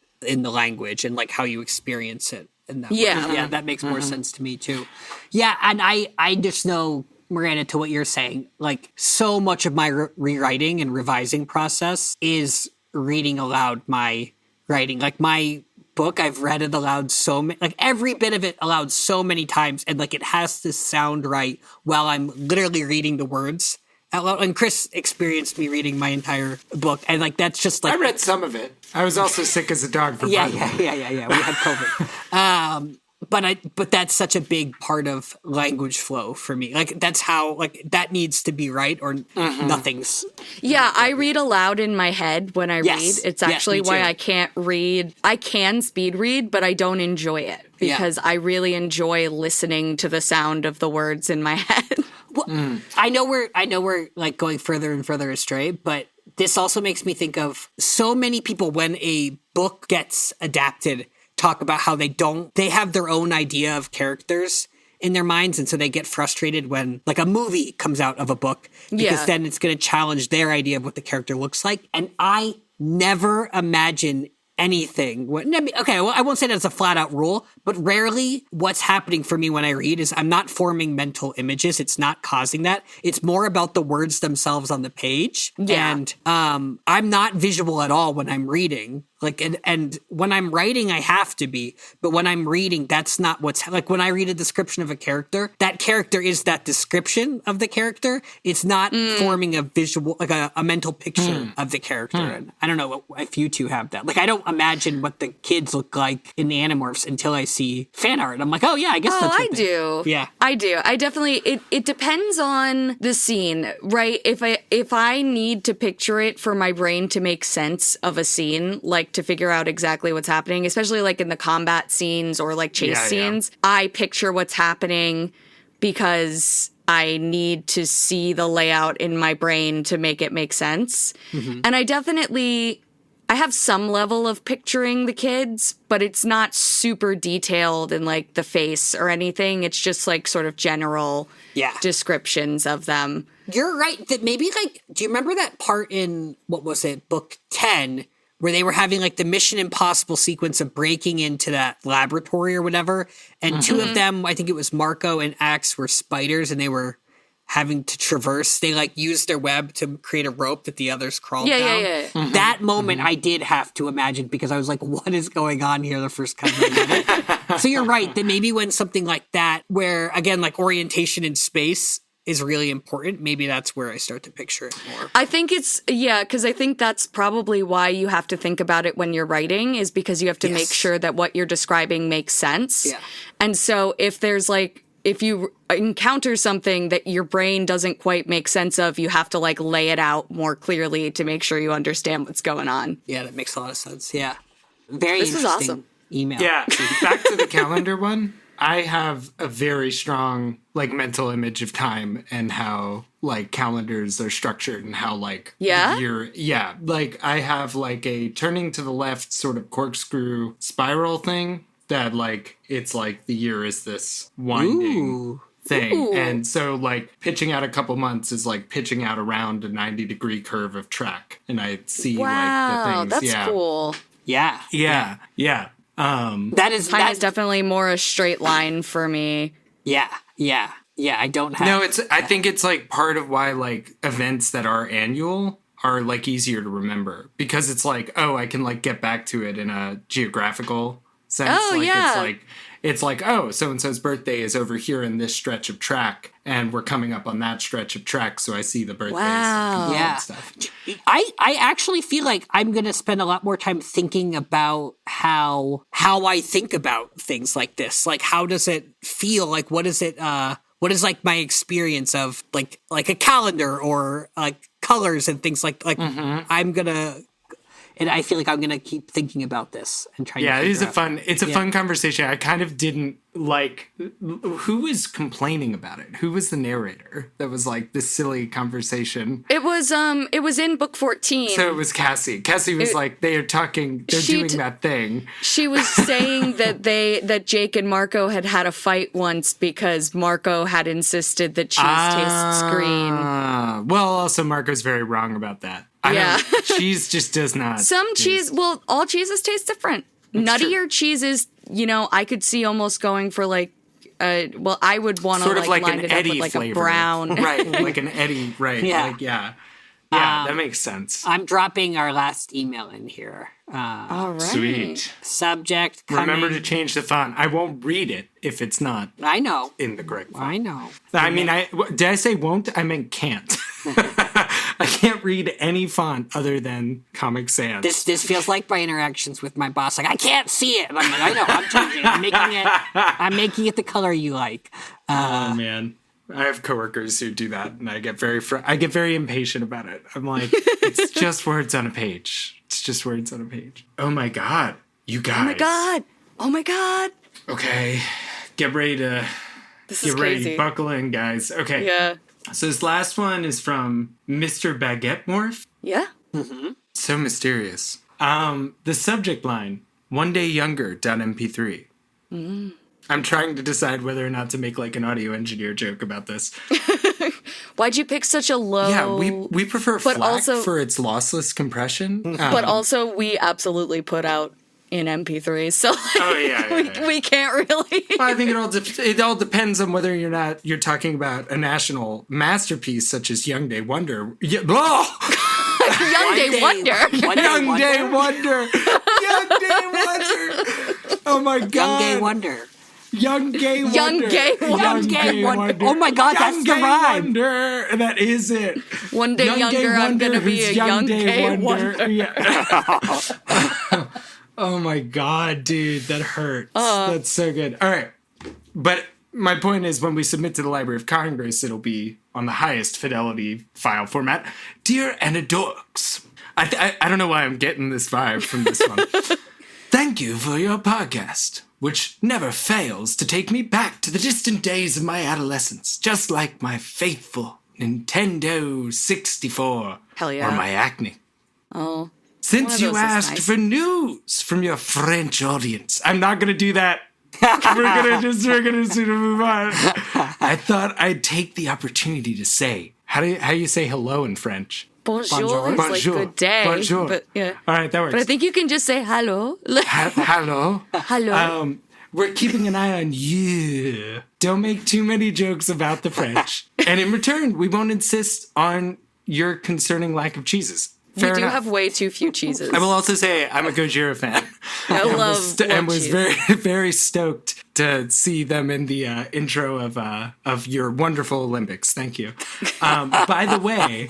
the language and like how you experience it. In that way. Yeah, that makes more sense to me too. Yeah, and I just know, Miranda, to what you're saying, like so much of my rewriting and revising process is reading aloud my writing. Like my book, I've read it aloud like every bit of it aloud so many times, and like it has to sound right while I'm literally reading the words out loud. And Chris experienced me reading my entire book, and like that's just like I read some of it. I was also sick as a dog for yeah. We had COVID. But that's such a big part of language flow for me. Like that's how that needs to be right, or nothing's. Yeah, I read aloud in my head when I read. It's actually why too. I can't read. I can speed read, but I don't enjoy it because I really enjoy listening to the sound of the words in my head. Well, I know we're like going further and further astray, but this also makes me think of so many people when a book gets adapted talk about how they have their own idea of characters in their minds, and so they get frustrated when like a movie comes out of a book because then it's going to challenge their idea of what the character looks like. And I never imagine anything. Okay, well, I won't say that as a flat out rule, but rarely what's happening for me when I read is I'm not forming mental images. It's not causing that. It's more about the words themselves on the page. Yeah. And I'm not visual at all when I'm reading. Like, and when I'm writing, I have to be, but when I'm reading, that's not what's like when I read a description of a character, that character is that description of the character. It's not forming a visual, like a mental picture of the character. And I don't know if you two have that. Like, I don't imagine what the kids look like in the Animorphs until I see fan art. I'm like, oh yeah, I guess that's what do. Yeah. I do. I definitely, it depends on the scene, right? If I need to picture it for my brain to make sense of a scene, like to figure out exactly what's happening, especially like in the combat scenes or like chase scenes, I picture what's happening because I need to see the layout in my brain to make it make sense. And I have some level of picturing the kids, but it's not super detailed in like the face or anything. It's just like sort of general descriptions of them. You're right that maybe like, do you remember that part in, what was it, book 10, where they were having like the Mission Impossible sequence of breaking into that laboratory or whatever, and two of them, I think it was Marco and Axe, were spiders, and they were having to traverse. They like used their web to create a rope that the others crawled down. That moment I did have to imagine, because I was like, what is going on here the first time I read it? So you're right that maybe when something like that, where again, like orientation in space is really important, maybe that's where I start to picture it more. I think it's, because I think that's probably why you have to think about it when you're writing, is because you have to make sure that what you're describing makes sense. Yeah. And so if there's like, if you encounter something that your brain doesn't quite make sense of, you have to like lay it out more clearly to make sure you understand what's going on. Yeah, that makes a lot of sense. Yeah. Very This was interesting awesome. email. Yeah, back to the calendar one. I have a very strong like mental image of time and how like calendars are structured and how like the year, like I have like a turning to the left sort of corkscrew spiral thing that like it's like the year is this winding thing. And so like pitching out a couple months is like pitching out around a 90-degree curve of track, and I see like the things. That's cool. Yeah. That is definitely more a straight line for me. Yeah. I don't have. No, I think it's like part of why like events that are annual are like easier to remember, because it's like, oh, I can like get back to it in a geographical sense. Oh, like, it's like, oh, so-and-so's birthday is over here in this stretch of track, and we're coming up on that stretch of track, so I see the birthdays. And stuff. I actually feel like I'm going to spend a lot more time thinking about how I think about things like this. Like, how does it feel? Like, what is it, what is like my experience of like a calendar or like colors and things like I'm going to... And I feel like I'm going to keep thinking about this and trying to figure out. It's a fun conversation. I kind of didn't like, who was complaining about it? Who was the narrator that was like this silly conversation? It was in book 14. So it was Cassie. Cassie was like, they're doing that thing. She was saying that Jake and Marco had a fight once because Marco had insisted that cheese tastes green. Well, also Marco's very wrong about that. Cheese just does not. All cheeses taste different. Nuttier cheeses, I could see almost going for like, I would want to like line it up with like flavor. A brown. Right, like an Eddie, right. Yeah. That makes sense. I'm dropping our last email in here. All right. Sweet. Subject coming. Remember to change the font. I won't read it if it's not I know. in the correct font. I know. I mean, did I say won't? I meant can't. I can't read any font other than Comic Sans. This feels like my interactions with my boss. Like, I can't see it. And I'm like, I know, I'm changing it. I'm making it the color you like. Oh, man. I have coworkers who do that, and I get very impatient about it. I'm like, it's just words on a page. It's just words on a page. Oh my God. You guys. Oh my God. Okay. Get ready to... This is crazy. Buckle in, guys. Okay. Yeah. So this last one is from Mr. Baguette Morph. Yeah. Mm-hmm. So mysterious. The subject line, one day younger.mp3. I'm trying to decide whether or not to make like an audio engineer joke about this. Why'd you pick such a low... Yeah, we prefer FLAC for its lossless compression. But also we absolutely put out in MP3, so we can't really... Well, I think it all depends on whether you're talking about a national masterpiece such as Young Day Wonder. Young Day Wonder. Young Day Wonder. Gay Wonder. Oh my God. Young Gay Wonder. Young Gay Wonder. Young Gay Wonder. Young Gay Wonder. Oh my God, that's the Gay rhyme. Wonder. That is it. One day younger, I'm going to be a young gay wonder. Yeah. Oh my God, dude. That hurts. That's so good. All right. But my point is, when we submit to the Library of Congress, it'll be on the highest fidelity file format. Dear Anidorks, I don't know why I'm getting this vibe from this one. Thank you for your podcast, which never fails to take me back to the distant days of my adolescence, just like my faithful Nintendo 64. Hell yeah. Or my acne. Oh. Since you asked nice. for news from your French audience, I'm not going to do that. we're gonna just move on. I thought I'd take the opportunity to say, how do you say hello in French? Bonjour is like good day. Bonjour. But, yeah. All right, that works. But I think you can just say hello. Hello. Hello. We're keeping an eye on you. Don't make too many jokes about the French. And in return, we won't insist on your concerning lack of cheeses. Fair we do enough. have way too few cheeses. I will also say I'm a Gojira fan. I love and was cheese. very, very stoked to see them in the intro of your wonderful Olympics. Thank you. By the way,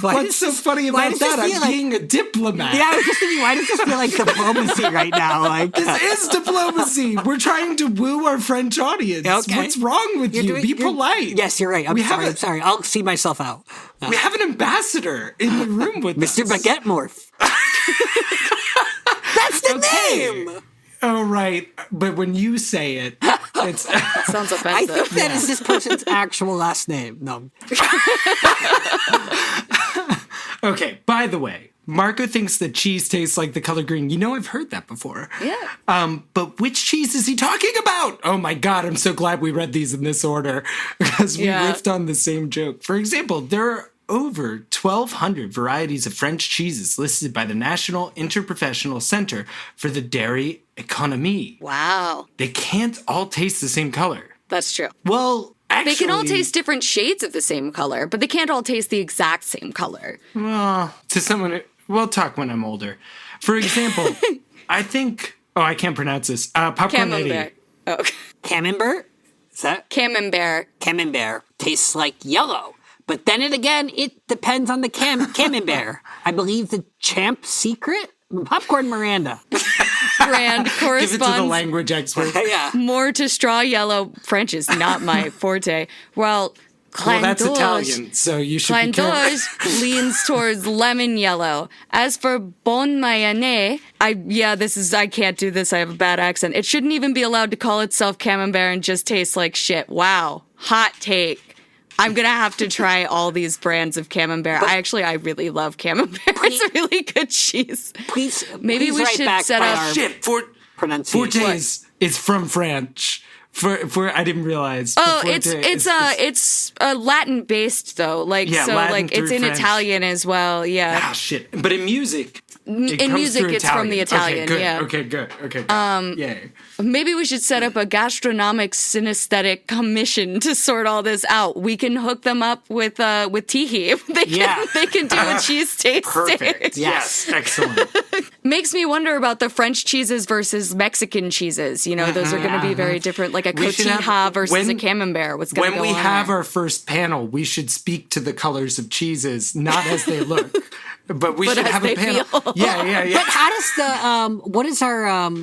what's so funny about that? I'm being a diplomat. Yeah, I was just thinking, why does this feel like diplomacy right now? Like This is diplomacy. We're trying to woo our French audience. Okay. What's wrong with you? Be polite. Yes, you're right. I'm sorry. I'll see myself out. We have an ambassador in the room with us. Mr. Baguette Morph. That's the name. Oh, right. But when you say it, it's... Sounds offensive. I think that is this person's actual last name. No. Okay, by the way, Marco thinks that cheese tastes like the color green. You know, I've heard that before. Yeah. But which cheese is he talking about? Oh my God, I'm so glad we read these in this order because we riffed on the same joke. For example, there are over 1,200 varieties of French cheeses listed by the National Interprofessional Center for the Dairy Economy. Wow. They can't all taste the same color. That's true. Well, actually... They can all taste different shades of the same color, but they can't all taste the exact same color. Well, to someone... We'll talk when I'm older. For example, I think... Oh, I can't pronounce this. Popcorn Camembert. Oh, okay. Camembert? Is that? Camembert. Camembert tastes like yellow. But then it depends on the camembert. I believe the champ secret? Popcorn Miranda. Brand corresponds Give it to the language expert. Yeah. more to straw yellow. French is not my forte. Well, That's Italian, so you should be careful. Clandors leans towards lemon yellow. As for Bon Mayonnaise, I can't do this. I have a bad accent. It shouldn't even be allowed to call itself camembert and just taste like shit. Wow. Hot take. I'm going to have to try all these brands of camembert. I really love camembert. It's a really good cheese. Maybe we should set up... Shit, pronunciation. Forte is from French. For I didn't realize. Oh, it's Latin based though. Latin it's in French. Italian as well. Yeah. Ah, shit. But in music... It's from the Italian, okay, good. yeah. Okay, good. Yay. Maybe we should set up a gastronomic synesthetic commission to sort all this out. We can hook them up with Tihi. They can do a cheese tasting. Perfect. Yes, excellent. Makes me wonder about the French cheeses versus Mexican cheeses. You know, those are going to be very different, like a cotija versus a camembert. What's going to go on? When we have our first panel, we should speak to the colors of cheeses, not as they look. But we should have a panel. Feel. Yeah. But how does the what is our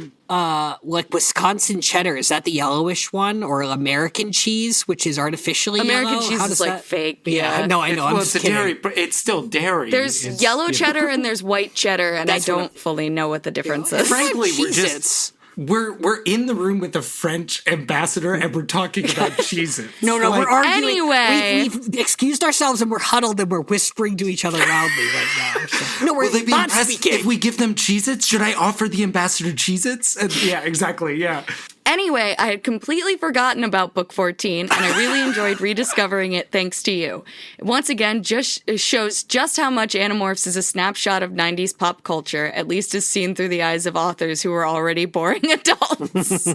like Wisconsin cheddar? Is that the yellowish one, or American cheese, which is artificially American yellow? cheese is like fake. Yeah, no, I know. I'm just it's kidding. dairy, but it's still dairy. There's yellow cheddar and there's white cheddar, and I don't fully know what the difference is. Frankly, Cheez-Its. we're in the room with the French ambassador and we're talking about cheeses. No, we're arguing. Anyway. We've excused ourselves and we're huddled and we're whispering to each other loudly right now. So. No, we're Will they be not impressed speaking. if we give them Cheez-Its? Should I offer the ambassador Cheez-Its? Yeah, exactly, yeah. Anyway, I had completely forgotten about Book 14, and I really enjoyed rediscovering it thanks to you. Once again, just shows just how much Animorphs is a snapshot of 90s pop culture, at least as seen through the eyes of authors who were already boring adults.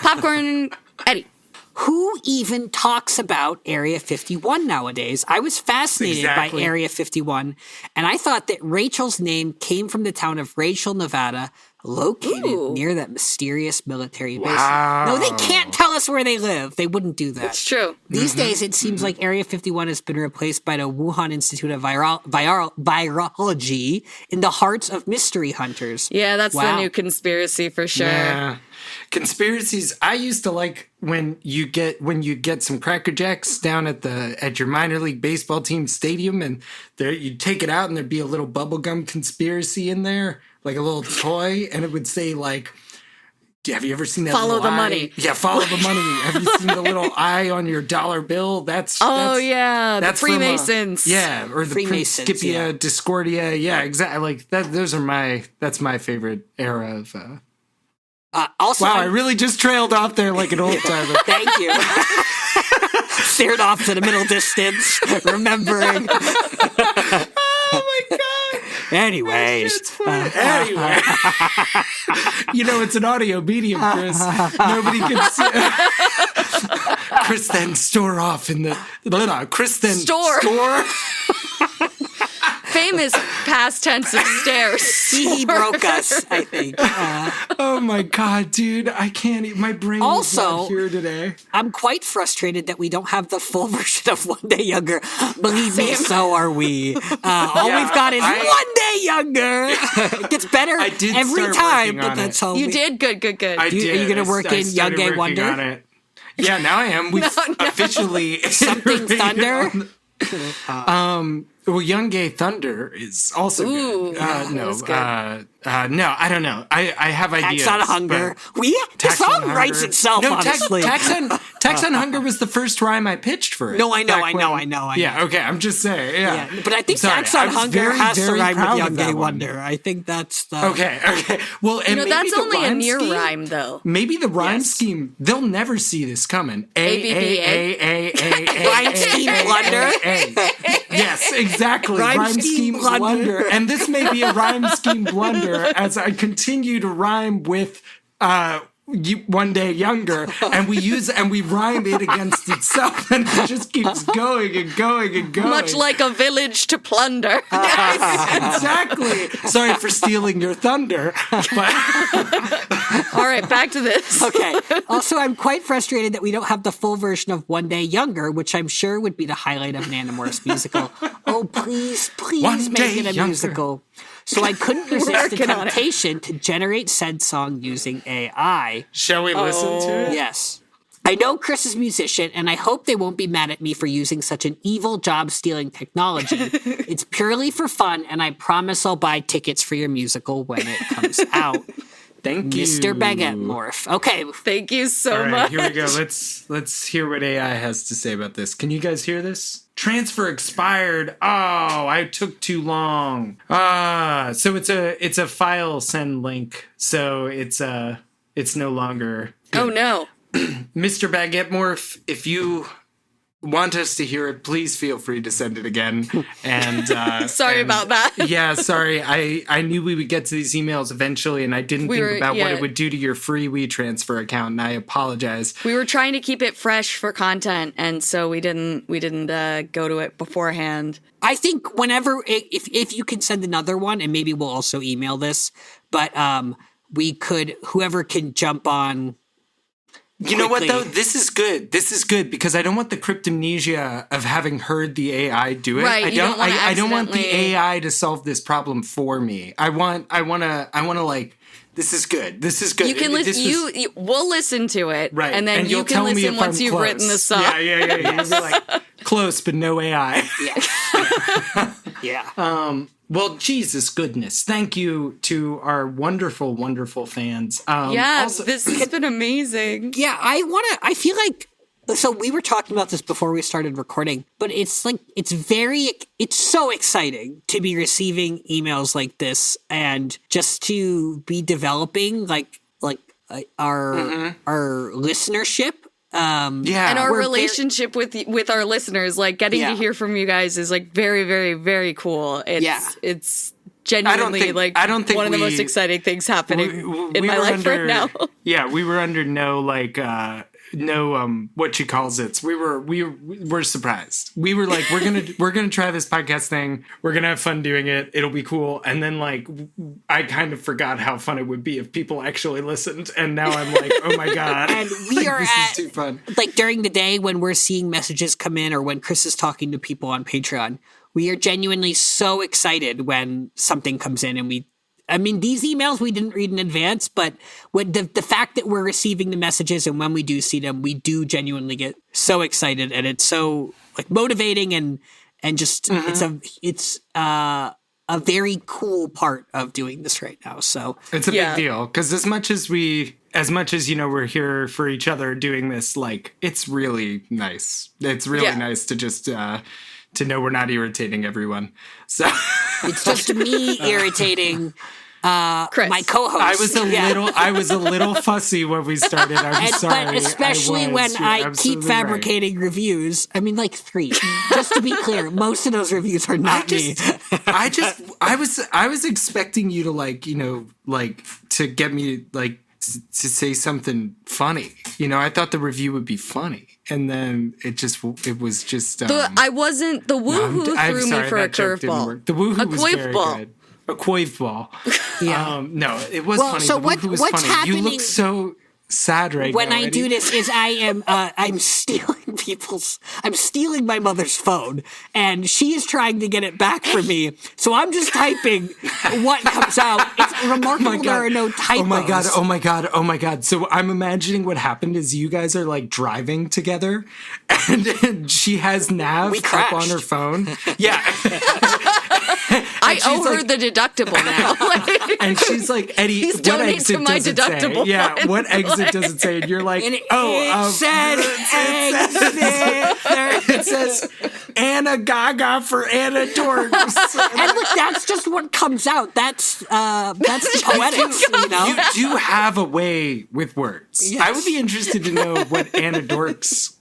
Popcorn Eddie. Who even talks about Area 51 nowadays? I was fascinated by Area 51, and I thought that Rachel's name came from the town of Rachel, Nevada, located Ooh. near that mysterious military base. Wow. No, they can't tell us where they live. They wouldn't do that. It's true. These days, it seems like Area 51 has been replaced by the Wuhan Institute of Virology in the hearts of mystery hunters. Yeah, that's Wow. the new conspiracy for sure. Yeah. Conspiracies. I used to like when you get some Cracker Jacks down at your minor league baseball team stadium, and there you take it out and there'd be a little bubblegum conspiracy in there, like a little toy, and it would say like, have you ever seen that? Follow little the eye? money. Yeah, follow the money. Have you seen the little eye on your dollar bill? That's Yeah, that's the from, Freemasons. yeah, or the Freemasons, Principia yeah. Discordia. Yeah, exactly. Like that. That's my favorite era of. Also, Wow, I really just trailed off there like an old timer. thank you. Stared off to the middle distance, remembering. Oh my god! Anyways, Anyway, it's an audio medium, Chris. Nobody can see. Chris then store off in the Chris then Store. store. Famous past tense of stairs. he broke us, I think. Oh my god, dude! I can't. My brain is Also- not here today. I'm quite frustrated that we don't have the full version of One Day Younger. Believe me, so are we. All Yeah, we've got is I- One Day Younger. It gets better I did every start time, working but on that's it. all You we- did good. I Do you- did. are you gonna work I in started Young Gay working Wonder? on it. Yeah, now I am. We've officially Something Thunder? Well, Young Gay Thunder is also good. No, that's good. no, I don't know. I have ideas. Tax on Hunger. The Tax song on writes Hunger. itself, No, honestly. Tax on Hunger was the first rhyme I pitched for it. No, I know, back I know, when- I know. Yeah, okay, I'm just saying. Yeah, Yeah, but I think Sorry, Tax on I was Hunger very, has to very rhyme proud with of Young that Gay one. Wonder. I think that's the... Okay. Well, and maybe that's the only a rhyme near scheme- rhyme, though. Maybe the rhyme Yes. scheme, they'll never see this coming. Rhyme scheme blunder. Yes, exactly. Rhyme scheme blunder. And this may be a rhyme scheme blunder as I continue to rhyme with One Day Younger, and we rhyme it against itself, and it just keeps going and going and going. Much like a village to plunder. Exactly. Sorry for stealing your thunder, but All right, back to this. Okay. Also, I'm quite frustrated that we don't have the full version of One Day Younger, which I'm sure would be the highlight of an Animorphs musical. Oh, please One make Day it a Younger. musical. So I couldn't resist the Working on it. temptation to generate said song using AI. shall we listen to it? Yes. I know Chris is a musician, and I hope they won't be mad at me for using such an evil job-stealing technology. It's purely for fun, and I promise I'll buy tickets for your musical when it comes out. Thank you, Mr. Baguette Morph. Okay. Thank you so All right, much. here we go. Let's hear what AI has to say about this. Can you guys hear this? Transfer expired. Oh, I took too long. So it's a file send link. So it's no longer. Oh no. Mr. Baguette Morph, if you want us to hear it, please feel free to send it again. And Sorry about that. Yeah, sorry. I knew we would get to these emails eventually, and I didn't think about what it would do to your free WeTransfer account, and I apologize. We were trying to keep it fresh for content, and so we didn't go to it beforehand. I think whenever, if you can send another one, and maybe we'll also email this, but we could, whoever can jump on. You know what, quickly. though? This is good. This is good because I don't want the cryptomnesia of having heard the AI do it. Right, I you don't wanna I don't want the accidentally- AI to solve this problem for me. I want to like, this is good. This is good. You can This listen. was- We'll listen to it, Right. and then you you'll can tell me listen if once I'm you've close. written the song. Yeah. You'll be like, close, but no AI. Yeah. Well, Jesus goodness. Thank you to our wonderful, wonderful fans. Yeah, also- this has been amazing. Yeah, I feel like, so we were talking about this before we started recording, but it's like, it's so exciting to be receiving emails like this and just to be developing our listenership. yeah. And our We're relationship with our listeners, like getting Yeah. to hear from you guys, is like very, very, very cool. It's genuinely I don't think one of the we- most exciting things happening in we my were life right now. Yeah, we were under no what she calls it. We were surprised. We were like, we're gonna try this podcast thing. We're gonna have fun doing it. It'll be cool. And then like I kind of forgot how fun it would be if people actually listened. And now I'm like, oh my god. And we like, are this at is too fun. like during the day when we're seeing messages come in or when Chris is talking to people on Patreon, we are genuinely so excited when something comes in and these emails we didn't read in advance, but when the fact that we're receiving the messages and when we do see them, we do genuinely get so excited, and it's so like motivating and just it's a very cool part of doing this right now. So it's a big deal because as much as we're here for each other doing this, like it's really nice. It's really nice to just to know we're not irritating everyone. So it's just me irritating Chris. my co-host. I was a little fussy when we started. I'm sorry. But especially when I keep fabricating reviews. I mean, like 3. Just to be clear, most of those reviews are not me. I was expecting you to to get me to say something funny. I thought the review would be funny. And then it was just... I wasn't... The woohoo threw me for a curveball. The woohoo was very good. A quave ball. Yeah. No, it was funny. So the woohoo was what's funny. happening... You look so sad right when now. I do this is I'm stealing my mother's phone, and she is trying to get it back from me. So I'm just typing what comes out. It's remarkable there are no typos. Oh my god. So I'm imagining what happened is you guys are like driving together, and she has nav up on her phone. Yeah. I owe her the deductible now. And she's like, Eddie, Please what donate exit to my does it deductible say? Yeah, fund. what exit does it say? And you're like, And it says Anna Gaga for Anna Dorks. And look, that's just what comes out. That's poetics, You do have a way with words. Yes. I would be interested to know what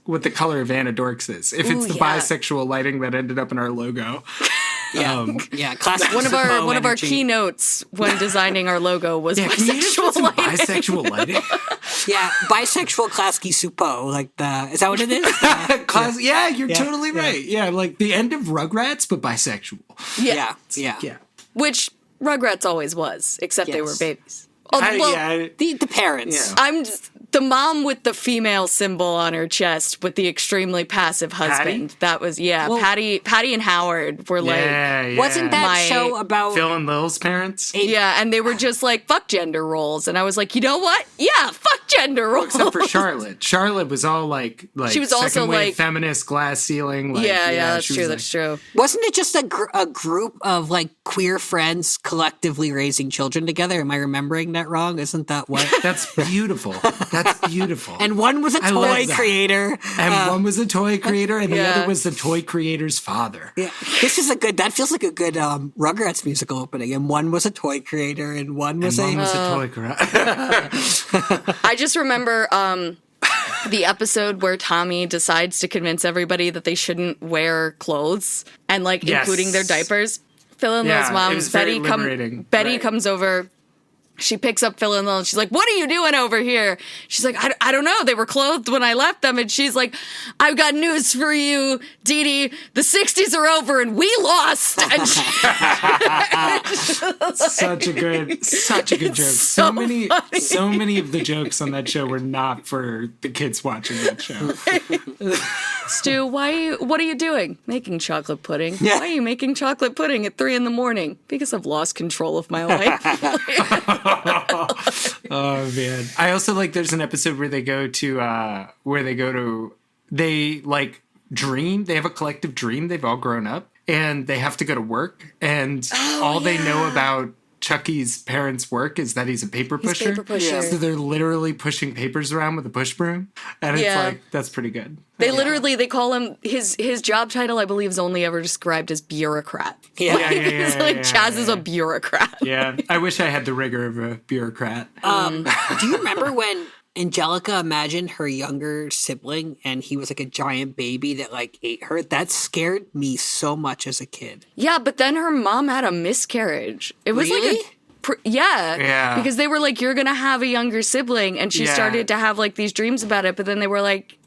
what the color of Anna Dorks is. If it's the bisexual lighting that ended up in our logo. Classic. One of our keynotes when designing our logo was bisexual lighting. Bisexual lighting. Yeah, bisexual classic suppo. Is that what it is? You're totally right. Yeah, like the end of Rugrats, but bisexual. Yeah. Which Rugrats always was, except they were babies. The parents. Yeah. I'm the mom with the female symbol on her chest with the extremely passive husband. Patty? That was Patty and Howard were Wasn't that show about Phil and Lil's parents? and they were just like, fuck gender roles. And I was like, you know what? Yeah, fuck gender roles. Except for Charlotte. Charlotte was all like she was also second wave like feminist, glass ceiling. That's true. That's true. Wasn't it just a group of queer friends collectively raising children together? Am I remembering that wrong? Isn't that what? That's beautiful. That's beautiful. And one was a toy creator. And one was a toy creator, and the other was the toy creator's father. Yeah. That feels like a good Rugrats musical opening. And one was a toy creator, and one was a toy creator. I just remember the episode where Tommy decides to convince everybody that they shouldn't wear clothes and including their diapers. Phil and Lil's mom, Betty comes over. She picks up Phil and Lil and she's like, what are you doing over here? She's like, I don't know. They were clothed when I left them. And she's like, I've got news for you, Dee Dee. The 60s are over and we lost. And such a good joke. So many of the jokes on that show were not for the kids watching that show. Stu, what are you doing? Making chocolate pudding. Yeah. Why are you making chocolate pudding at 3 a.m? Because I've lost control of my life. Oh man. I also there's an episode where they dream. They have a collective dream. They've all grown up and they have to go to work, and they know about Chucky's parents' work is that he's a paper pusher. So they're literally pushing papers around with a push broom. And it's that's pretty good. They call him, his job title, I believe, is only ever described as bureaucrat. Chaz is a bureaucrat. Yeah. I wish I had the rigor of a bureaucrat. Do you remember when Angelica imagined her younger sibling and he was a giant baby that ate her? That scared me so much as a kid. Yeah, but then her mom had a miscarriage. It was Really? Yeah. Because they were like, you're going to have a younger sibling. And she started to have like these dreams about it. But then they were like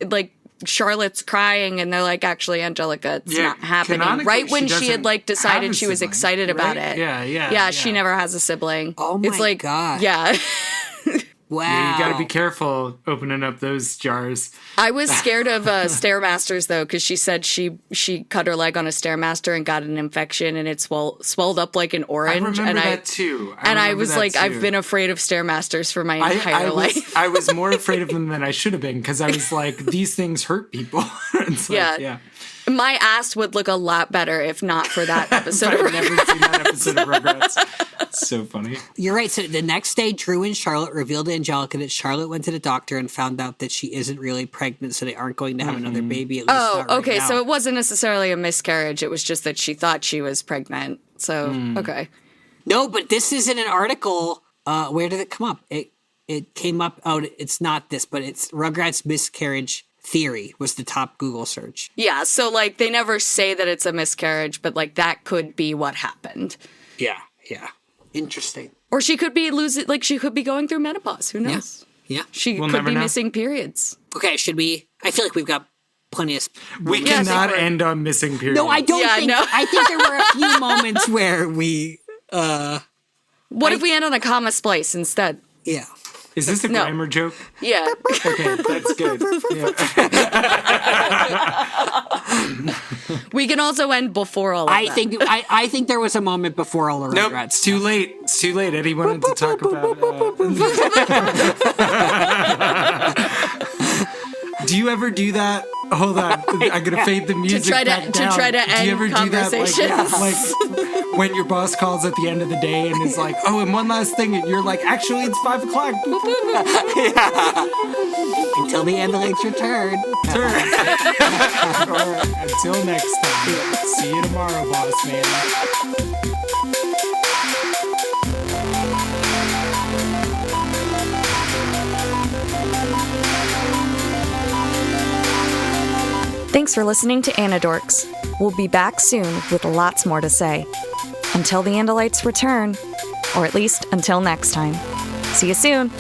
Charlotte's crying and they're like, actually, Angelica, it's not happening. Right when she had like decided she was excited about it. Yeah. She never has a sibling. Oh my God. Yeah. Wow. Yeah, you got to be careful opening up those jars. I was scared of Stairmasters, though, because she said she cut her leg on a Stairmaster and got an infection, and it swelled up like an orange. I remember that, too. I was like, I've been afraid of Stairmasters for my entire life. I was more afraid of them than I should have been, because I was like, these things hurt people. Yeah. My ass would look a lot better if not for that episode of I've never seen that episode of Rugrats. It's so funny. You're right. So the next day, Drew and Charlotte revealed to Angelica that Charlotte went to the doctor and found out that she isn't really pregnant, so they aren't going to have another baby. At least not right okay. now. So it wasn't necessarily a miscarriage. It was just that she thought she was pregnant. So, okay. No, but this is in an article. Where did it come up? It came up. Oh, it's not this, but it's Rugrats miscarriage theory was the top Google search. Yeah, so like they never say that it's a miscarriage, but like that could be what happened. Yeah. Interesting. Or she could be she could be going through menopause. Who knows? Yeah. She We'll could never be know. missing periods. Okay, should we? I feel like we've got plenty of. We cannot end on missing periods. No, I don't think. no. I think there were a few moments where we. What if we end on a comma splice instead? Yeah. Is this a grammar joke? Yeah. Okay, that's good. Yeah. We can also end before all of that. I think there was a moment before all the Nope, Rugrats. it's too late. It's too late. Eddie wanted to talk about... Do you ever do that? Hold on. I'm going to fade the music back down. To try to Do you ever end do that, conversations. like when your boss calls at the end of the day and is like, oh, and one last thing, and you're like, actually, it's 5 o'clock. Until the ambulance return. All right, until next time. See you tomorrow, boss man. Thanks for listening to Anidorks. We'll be back soon with lots more to say. Until the Andalites return, or at least until next time. See you soon.